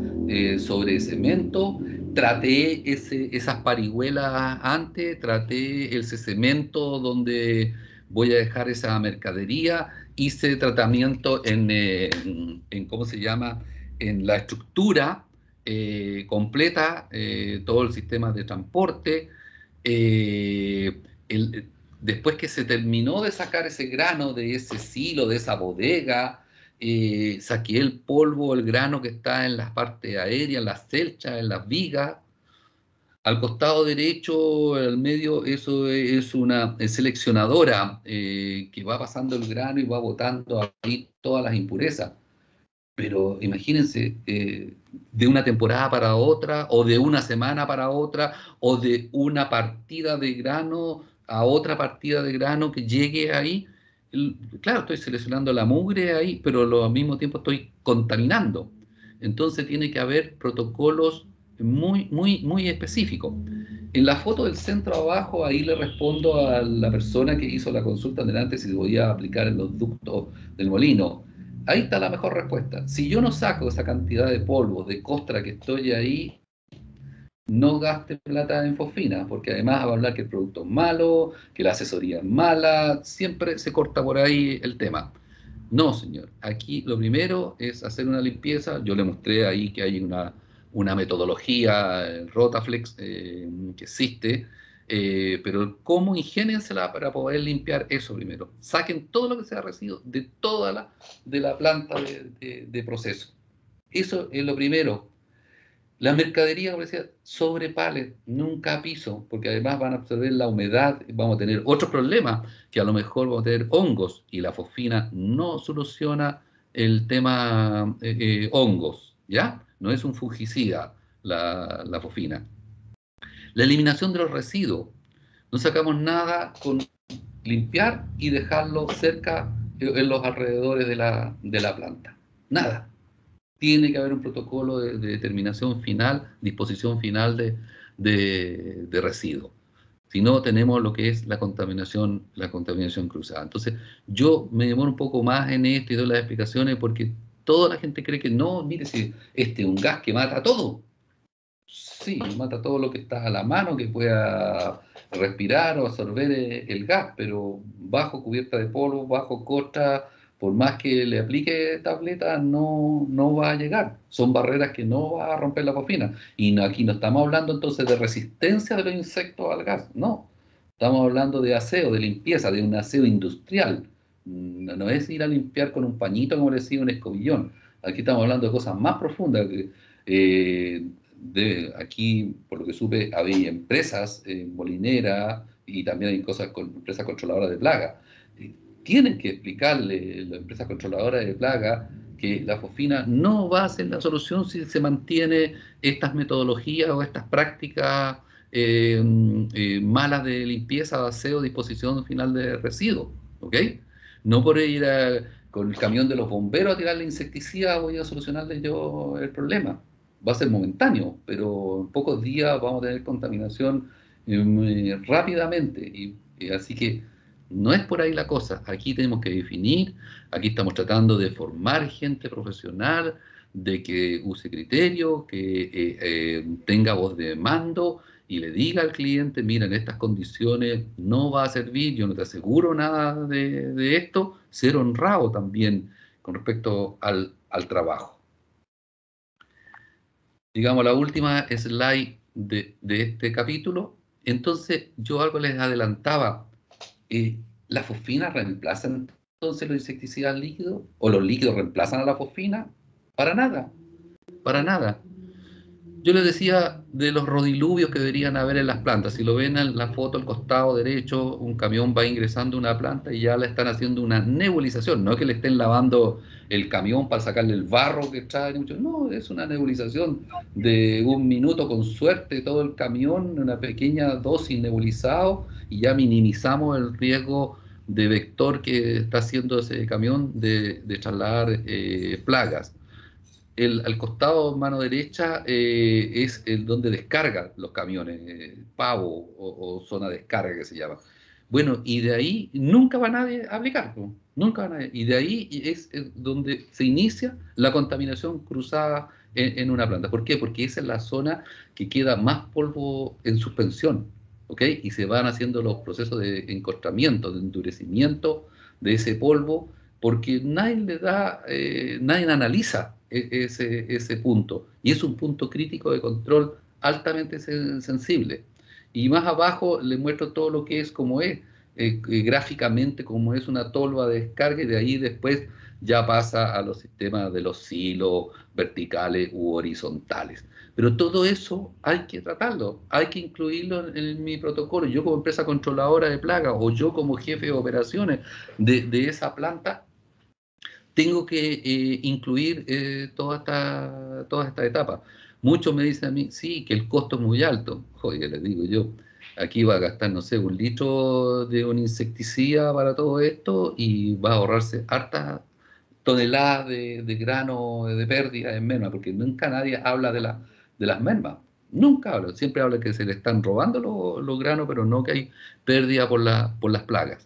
sobre cemento. Traté esas parihuelas antes, traté ese cemento donde voy a dejar esa mercadería. Hice tratamiento en ¿cómo se llama? En la estructura completa, todo el sistema de transporte. Eh, el, Después que se terminó de sacar ese grano de ese silo, de esa bodega, saqué el polvo, el grano que está en las partes aéreas, en las celchas, en las vigas. Al costado derecho, al medio, eso es una seleccionadora que va pasando el grano y va botando ahí todas las impurezas. Pero imagínense, de una temporada para otra, o de una semana para otra, o de una partida de grano a otra partida de grano que llegue ahí. Claro, estoy seleccionando la mugre ahí, pero al mismo tiempo estoy contaminando. Entonces tiene que haber protocolos muy específicos. En la foto del centro abajo, ahí le respondo a la persona que hizo la consulta delante si se podía aplicar en los ductos del molino. Ahí está la mejor respuesta. Si yo no saco esa cantidad de polvo, de costra que estoy ahí, no gaste plata en fosfina, porque además va a hablar que el producto es malo, que la asesoría es mala, siempre se corta por ahí el tema. No, señor. Aquí lo primero es hacer una limpieza. Yo le mostré ahí que hay una metodología, Rotaflex, que existe, pero cómo ingéniensela para poder limpiar eso primero. Saquen todo lo que sea residuo de toda la planta de proceso. Eso es lo primero. La mercadería, como decía, sobre pallet, nunca a piso, porque además van a absorber la humedad, vamos a tener otros problemas, que a lo mejor vamos a tener hongos, y la fosfina no soluciona el tema hongos, ¿ya? No es un fungicida la fosfina. La eliminación de los residuos. No sacamos nada con limpiar y dejarlo cerca en los alrededores de la planta. Nada. Tiene que haber un protocolo de determinación final, disposición final de residuos. Si no, tenemos lo que es la contaminación cruzada. Entonces, yo me demoro un poco más en esto y doy las explicaciones porque toda la gente cree que no, mire, si este es un gas que mata todo. Sí, mata todo lo que está a la mano, que pueda respirar o absorber el gas, pero bajo cubierta de polvo, bajo costra, por más que le aplique tableta, no va a llegar. Son barreras que no va a romper la fosfina. Y aquí no estamos hablando entonces de resistencia de los insectos al gas, no. Estamos hablando de aseo, de limpieza, de un aseo industrial. No es ir a limpiar con un pañito, como le decía, un escobillón. Aquí estamos hablando de cosas más profundas. Aquí, por lo que supe, había empresas molineras y también hay empresas controladoras de plagas. Tienen que explicarle las empresas controladoras de plagas que la fosfina no va a ser la solución si se mantiene estas metodologías o estas prácticas malas de limpieza, aseo, disposición final de residuos, ¿ok? No por ir con el camión de los bomberos a tirarle insecticida voy a solucionarle yo el problema. Va a ser momentáneo, pero en pocos días vamos a tener contaminación rápidamente. Así que no es por ahí la cosa. Aquí tenemos que definir, aquí estamos tratando de formar gente profesional, de que use criterio, que tenga voz de mando y le diga al cliente, mira, en estas condiciones no va a servir, yo no te aseguro nada de esto, ser honrado también con respecto al trabajo. Digamos, la última slide de este capítulo. Entonces, yo algo les adelantaba. ¿La fosfina reemplaza entonces los insecticidas líquidos? ¿O los líquidos reemplazan a la fosfina? Para nada, para nada. Yo les decía de los rodiluvios que deberían haber en las plantas. Si lo ven en la foto al costado derecho, un camión va ingresando a una planta y ya le están haciendo una nebulización. No es que le estén lavando el camión para sacarle el barro que trae. No, es una nebulización de 1 minuto con suerte, todo el camión, una pequeña dosis nebulizado y ya minimizamos el riesgo de vector que está haciendo ese camión de trasladar plagas. Al costado, mano derecha, es el donde descargan los camiones, pavo o zona de descarga que se llama. Bueno, y de ahí nunca va nadie a aplicar, ¿no? Nunca va nadie. Y de ahí es donde se inicia la contaminación cruzada en una planta. ¿Por qué? Porque esa es la zona que queda más polvo en suspensión, ¿ok? Y se van haciendo los procesos de encortramiento, de endurecimiento de ese polvo porque nadie le da, nadie analiza ese punto, y es un punto crítico de control altamente sensible. Y más abajo le muestro todo lo que es, como es, gráficamente, como es una tolva de descarga, y de ahí después ya pasa a los sistemas de los silos verticales u horizontales. Pero todo eso hay que tratarlo, hay que incluirlo en mi protocolo. Yo como empresa controladora de plagas o yo como jefe de operaciones de esa planta, tengo que incluir toda esta etapa. Muchos me dicen a mí, sí, que el costo es muy alto. Oye, les digo yo, aquí va a gastar, no sé, 1 litro de un insecticida para todo esto y va a ahorrarse hartas toneladas de grano de pérdida en merma, porque nunca nadie habla de las mermas. Nunca habla, siempre habla que se le están robando los granos, pero no que hay pérdida por las plagas.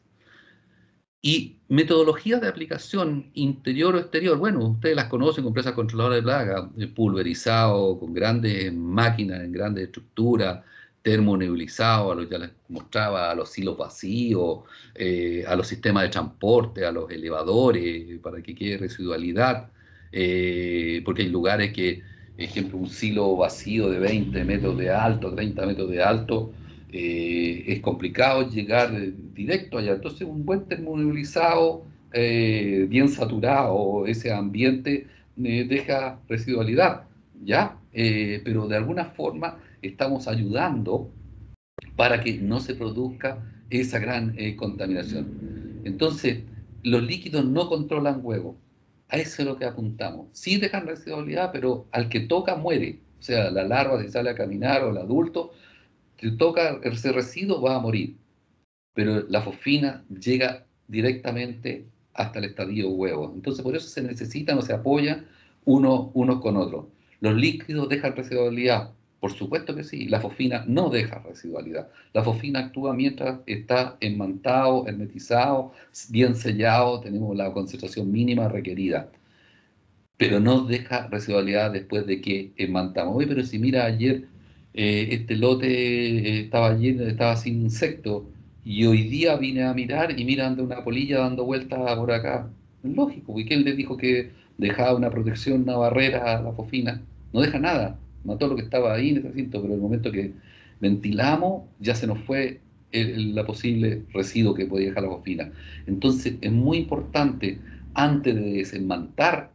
Y metodologías de aplicación interior o exterior, bueno, ustedes las conocen con empresas controladoras de plagas, pulverizado, con grandes máquinas, en grandes estructuras, termonebulizado, ya les mostraba, a los silos vacíos, a los sistemas de transporte, a los elevadores, para que quede residualidad, porque hay lugares que, ejemplo, un silo vacío de 20 metros de alto, 30 metros de alto, es complicado llegar directo allá. Entonces, un buen termonubilizado, bien saturado, ese ambiente deja residualidad, ¿ya? Pero de alguna forma estamos ayudando para que no se produzca esa gran contaminación. Entonces, los líquidos no controlan huevo. A eso es lo que apuntamos. Sí dejan residualidad, pero al que toca muere. O sea, la larva si sale a caminar o el adulto, si toca ese residuo va a morir, pero la fosfina llega directamente hasta el estadio huevo. Entonces por eso se necesitan o se apoyan unos con otros. Los líquidos dejan residualidad, por supuesto que sí, la fosfina no deja residualidad. La fosfina actúa mientras está enmantado, hermetizado, bien sellado, tenemos la concentración mínima requerida, pero no deja residualidad después de que enmantamos. Oye, pero si mira, ayer este lote estaba lleno, estaba sin insectos, y hoy día vine a mirar y mira, anda una polilla dando vueltas por acá. Lógico, porque él le dijo que dejaba una protección, una barrera a la fosfina. No deja nada, mató lo que estaba ahí en ese recinto, pero en el momento que ventilamos ya se nos fue la posible residuo que podía dejar la fosfina. Entonces es muy importante, antes de desenmantar,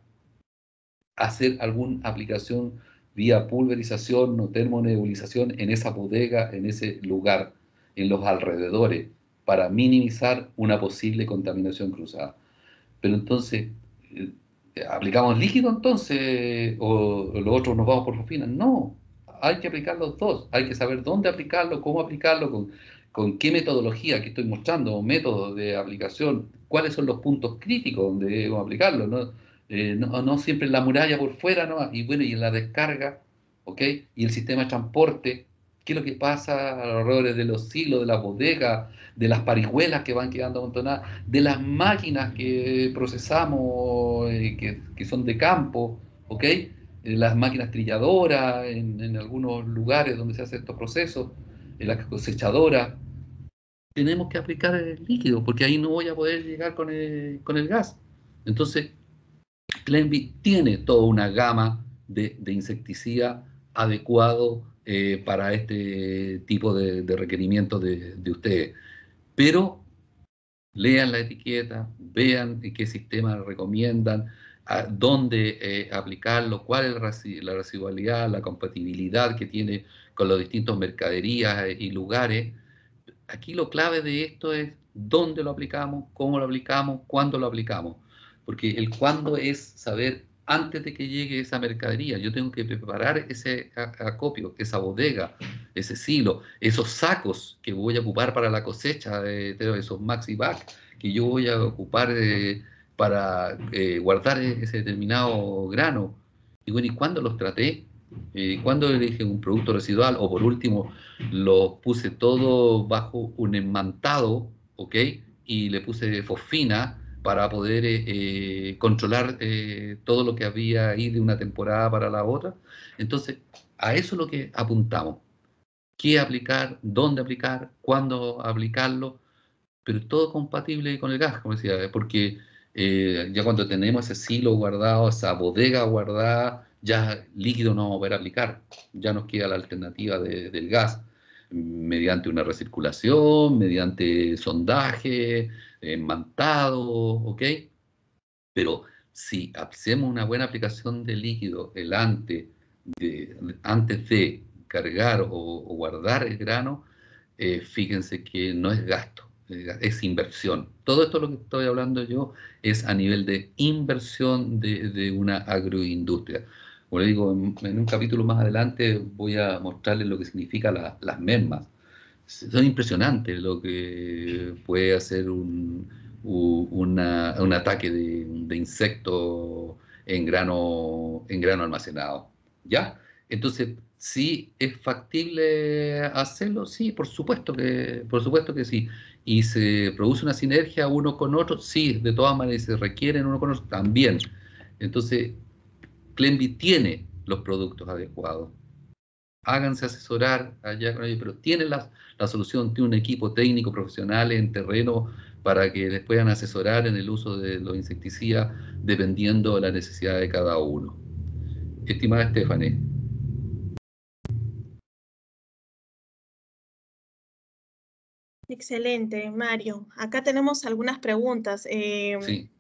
hacer alguna aplicación vía pulverización o termonebulización en esa bodega, en ese lugar, en los alrededores, para minimizar una posible contaminación cruzada. Pero entonces, ¿aplicamos líquido entonces o los otros nos vamos por fosfina? No, hay que aplicar los dos, hay que saber dónde aplicarlo, cómo aplicarlo, con qué metodología que estoy mostrando, métodos de aplicación, cuáles son los puntos críticos donde debemos aplicarlo, ¿no? No siempre en la muralla por fuera, ¿no? Y bueno, y en la descarga, ¿ok? Y el sistema de transporte, ¿qué es lo que pasa alrededor de los silos, de las bodegas, de las parihuelas que van quedando amontonadas, de las máquinas que procesamos, que son de campo, ¿ok? Las máquinas trilladoras en algunos lugares donde se hacen estos procesos, las cosechadoras. Tenemos que aplicar el líquido, porque ahí no voy a poder llegar con el gas. Entonces, Glenby tiene toda una gama de insecticida adecuado para este tipo de requerimientos de ustedes. Pero lean la etiqueta, vean qué sistema recomiendan, dónde aplicarlo, cuál es la residualidad, la compatibilidad que tiene con los distintos mercaderías y lugares. Aquí lo clave de esto es dónde lo aplicamos, cómo lo aplicamos, cuándo lo aplicamos. Porque el cuándo es saber antes de que llegue esa mercadería. Yo tengo que preparar ese acopio, esa bodega, ese silo, esos sacos que voy a ocupar para la cosecha, esos maxi bag que yo voy a ocupar para guardar ese determinado grano. Y bueno, ¿y cuándo los traté? ¿Cuándo elige un producto residual? O por último, lo puse todo bajo un enmantado, ¿ok? Y le puse fosfina para poder controlar todo lo que había ahí de una temporada para la otra. Entonces, a eso es lo que apuntamos. ¿Qué aplicar? ¿Dónde aplicar? ¿Cuándo aplicarlo? Pero todo compatible con el gas, como decía, porque ya cuando tenemos ese silo guardado, esa bodega guardada, ya líquido no vamos a poder aplicar, ya nos queda la alternativa del gas, mediante una recirculación, mediante sondaje, mantado, ¿ok? Pero si hacemos una buena aplicación de líquido antes de cargar o guardar el grano, fíjense que no es gasto, es inversión. Todo esto lo que estoy hablando yo es a nivel de inversión de una agroindustria. Como le digo, en un capítulo más adelante voy a mostrarles lo que significa las mermas. Son impresionantes lo que puede hacer un ataque de insecto en grano almacenado. ¿Ya? Entonces, ¿sí es factible hacerlo? Sí, por supuesto que sí. ¿Y se produce una sinergia uno con otro? Sí, de todas maneras, se requieren uno con otro también. Entonces, Clenby tiene los productos adecuados. Háganse asesorar allá con ellos, pero tienen la solución, tiene un equipo técnico profesional en terreno para que les puedan asesorar en el uso de los insecticidas dependiendo de la necesidad de cada uno. Estimada Stephanie. Excelente, Mario. Acá tenemos algunas preguntas. Sí.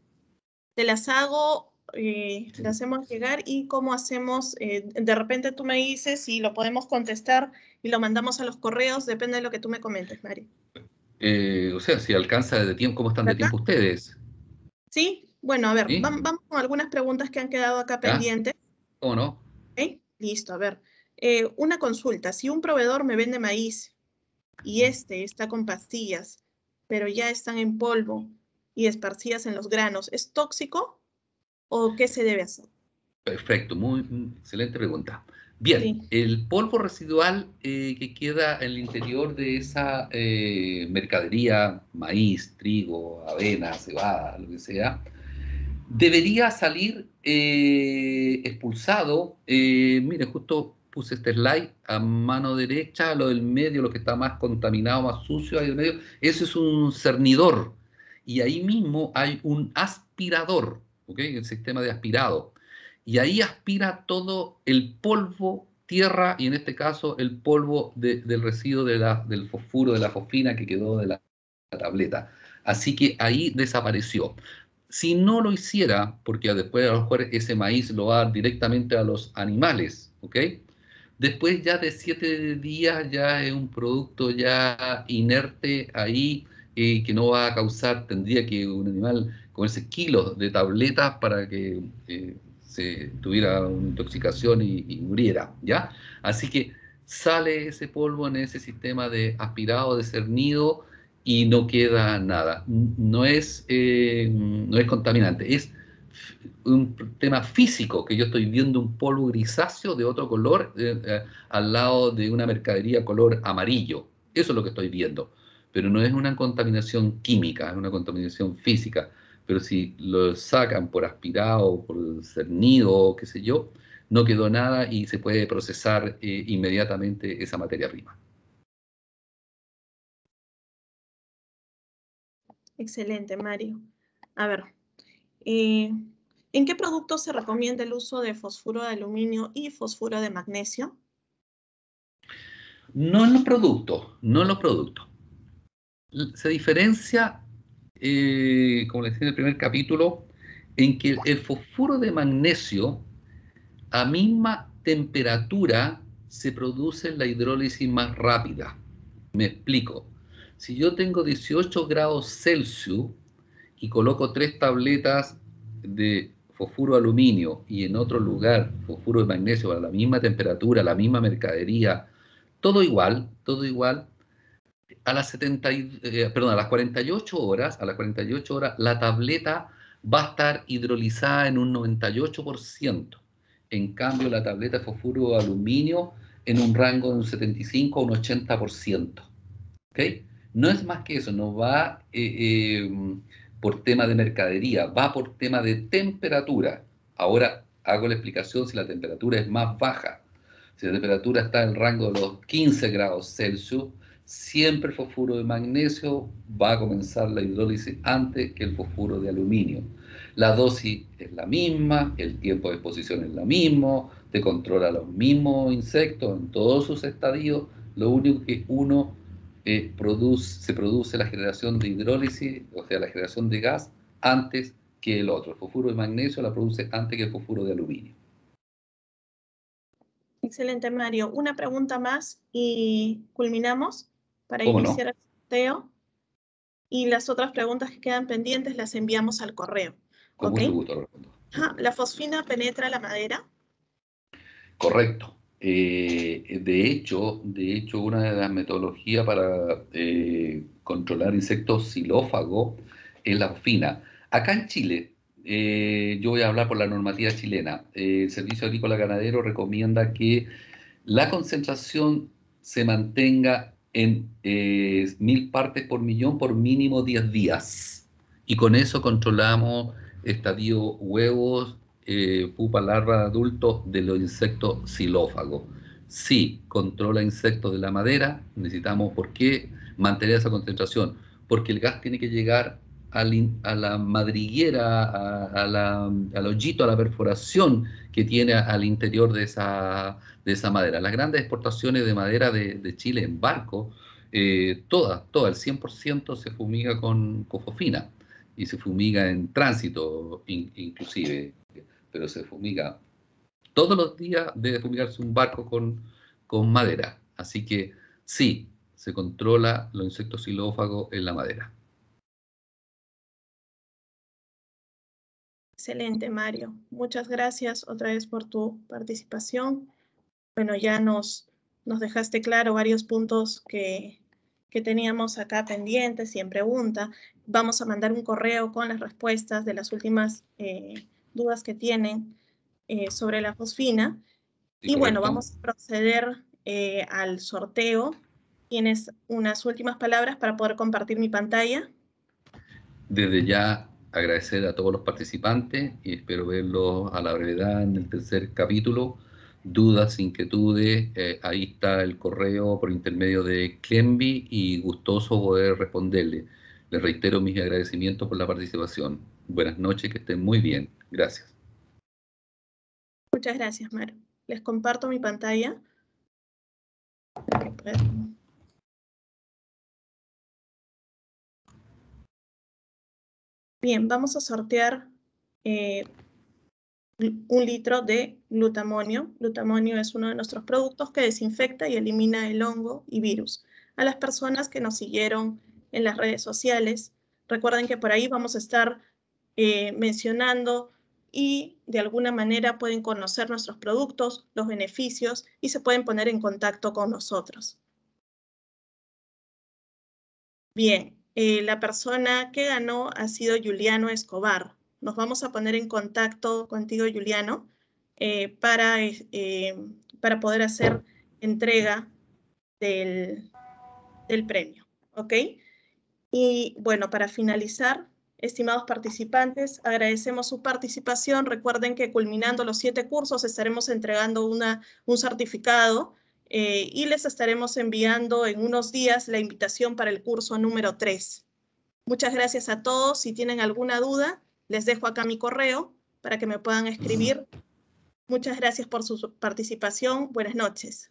Te las hago, Sí. las hacemos llegar y cómo hacemos, de repente tú me dices si lo podemos contestar y lo mandamos a los correos, depende de lo que tú me comentes, Mario. O sea, si alcanza de tiempo, ¿cómo están de ¿Verdad? tiempo ustedes? Sí, bueno, a ver, ¿Sí? vamos con algunas preguntas que han quedado acá ¿Ya? pendientes. ¿Cómo no? ¿Ok? Listo, a ver. Una consulta, si un proveedor me vende maíz y este está con pastillas, pero ya están en polvo y esparcidas en los granos, ¿es tóxico o qué se debe hacer? Perfecto, muy excelente pregunta. Bien, Sí, el polvo residual que queda en el interior de esa mercadería, maíz, trigo, avena, cebada, lo que sea, debería salir expulsado. Mire, justo puse este slide a mano derecha, lo del medio, lo que está más contaminado, más sucio ahí del medio, eso es un cernidor. Y ahí mismo hay un aspirador, ¿ok? El sistema de aspirado. Y ahí aspira todo el polvo, tierra, y en este caso el polvo del residuo del fosfuro, de la fosfina que quedó de la tableta. Así que ahí desapareció. Si no lo hiciera, porque después a lo mejor ese maíz lo va a dar directamente a los animales, ¿ok? Después ya de 7 días ya es un producto ya inerte ahí que no va a causar, tendría que un animal comerse kilos de tabletas para que se tuviera una intoxicación y muriera, ¿ya? Así que sale ese polvo en ese sistema de aspirado, de cernido y no queda nada. No es contaminante, es un tema físico, que yo estoy viendo un polvo grisáceo de otro color al lado de una mercadería color amarillo. Eso es lo que estoy viendo. Pero no es una contaminación química, es una contaminación física. Pero si lo sacan por aspirado, por cernido, qué sé yo, no quedó nada y se puede procesar inmediatamente esa materia prima. excelente, Mario. A ver, eh, ¿en qué productos se recomienda el uso de fosfuro de aluminio y fosfuro de magnesio? No en los productos, no en los productos. Se diferencia, como les decía en el primer capítulo, en que el fosfuro de magnesio a misma temperatura se produce la hidrólisis más rápida. Me explico. Si yo tengo 18 grados Celsius y coloco 3 tabletas de fosfuro de aluminio y en otro lugar fosfuro de magnesio a la misma temperatura, la misma mercadería, todo igual, a las 48 horas, la tableta va a estar hidrolizada en un 98%. En cambio, la tableta de fosfuro de aluminio en un rango de un 75 a un 80%. ¿Ok? No es más que eso, no va por tema de mercadería, va por tema de temperatura. Ahora hago la explicación si la temperatura es más baja. Si la temperatura está en el rango de los 15 grados Celsius, siempre el fosfuro de magnesio va a comenzar la hidrólisis antes que el fosfuro de aluminio. La dosis es la misma, el tiempo de exposición es lo mismo, te controla los mismos insectos en todos sus estadios, lo único que uno se produce la generación de hidrólisis, o sea, la generación de gas, antes que el otro. El fosfuro de magnesio la produce antes que el fosfuro de aluminio. Excelente, Mario. Una pregunta más y culminamos para ¿Cómo iniciar no? el sorteo. Y las otras preguntas que quedan pendientes las enviamos al correo. Con ¿Ok? mucho gusto lo respondo. ¿La fosfina penetra la madera? Correcto. De hecho, una de las metodologías para controlar insectos xilófagos es la fosfina. Acá en Chile, yo voy a hablar por la normativa chilena. El Servicio Agrícola Ganadero recomienda que la concentración se mantenga en 1000 partes por millón por mínimo 10 días. Y con eso controlamos estadio huevos, pupa, larva, adultos de los insectos xilófagos. Si controla insectos de la madera, necesitamos, ¿por qué mantener esa concentración? Porque el gas tiene que llegar a la madriguera, al hoyito, a la perforación que tiene al interior de esa madera. Las grandes exportaciones de madera de Chile en barco, toda, el 100% se fumiga con fosfina y se fumiga en tránsito inclusive, pero se fumiga todos los días, debe fumigarse un barco con madera. Así que sí, se controla los insectos xilófagos en la madera. Excelente, Mario. Muchas gracias otra vez por tu participación. Bueno, ya nos dejaste claro varios puntos que teníamos acá pendientes y en pregunta. Vamos a mandar un correo con las respuestas de las últimas dudas que tienen sobre la fosfina. ¿Sí, Y bueno, correcto? vamos a proceder al sorteo. ¿Tienes unas últimas palabras para poder compartir mi pantalla? Desde ya agradecer a todos los participantes y espero verlos a la brevedad en el tercer capítulo. Dudas, inquietudes, ahí está el correo por intermedio de Clemby y gustoso poder responderle. Les reitero mis agradecimientos por la participación. Buenas noches, que estén muy bien. Gracias. Muchas gracias, Mario. Les comparto mi pantalla para que puedan. Bien, vamos a sortear 1 litro de glutamonio. Glutamonio es uno de nuestros productos que desinfecta y elimina el hongo y virus. A las personas que nos siguieron en las redes sociales, recuerden que por ahí vamos a estar mencionando y de alguna manera pueden conocer nuestros productos, los beneficios y se pueden poner en contacto con nosotros. Bien, la persona que ganó ha sido Juliano Escobar. Nos vamos a poner en contacto contigo, Juliano, para poder hacer entrega del premio, ¿ok? Y bueno, para finalizar, estimados participantes, agradecemos su participación. Recuerden que culminando los 7 cursos estaremos entregando un certificado y les estaremos enviando en unos días la invitación para el curso número 3. Muchas gracias a todos. Si tienen alguna duda, les dejo acá mi correo para que me puedan escribir. Muchas gracias por su participación. Buenas noches.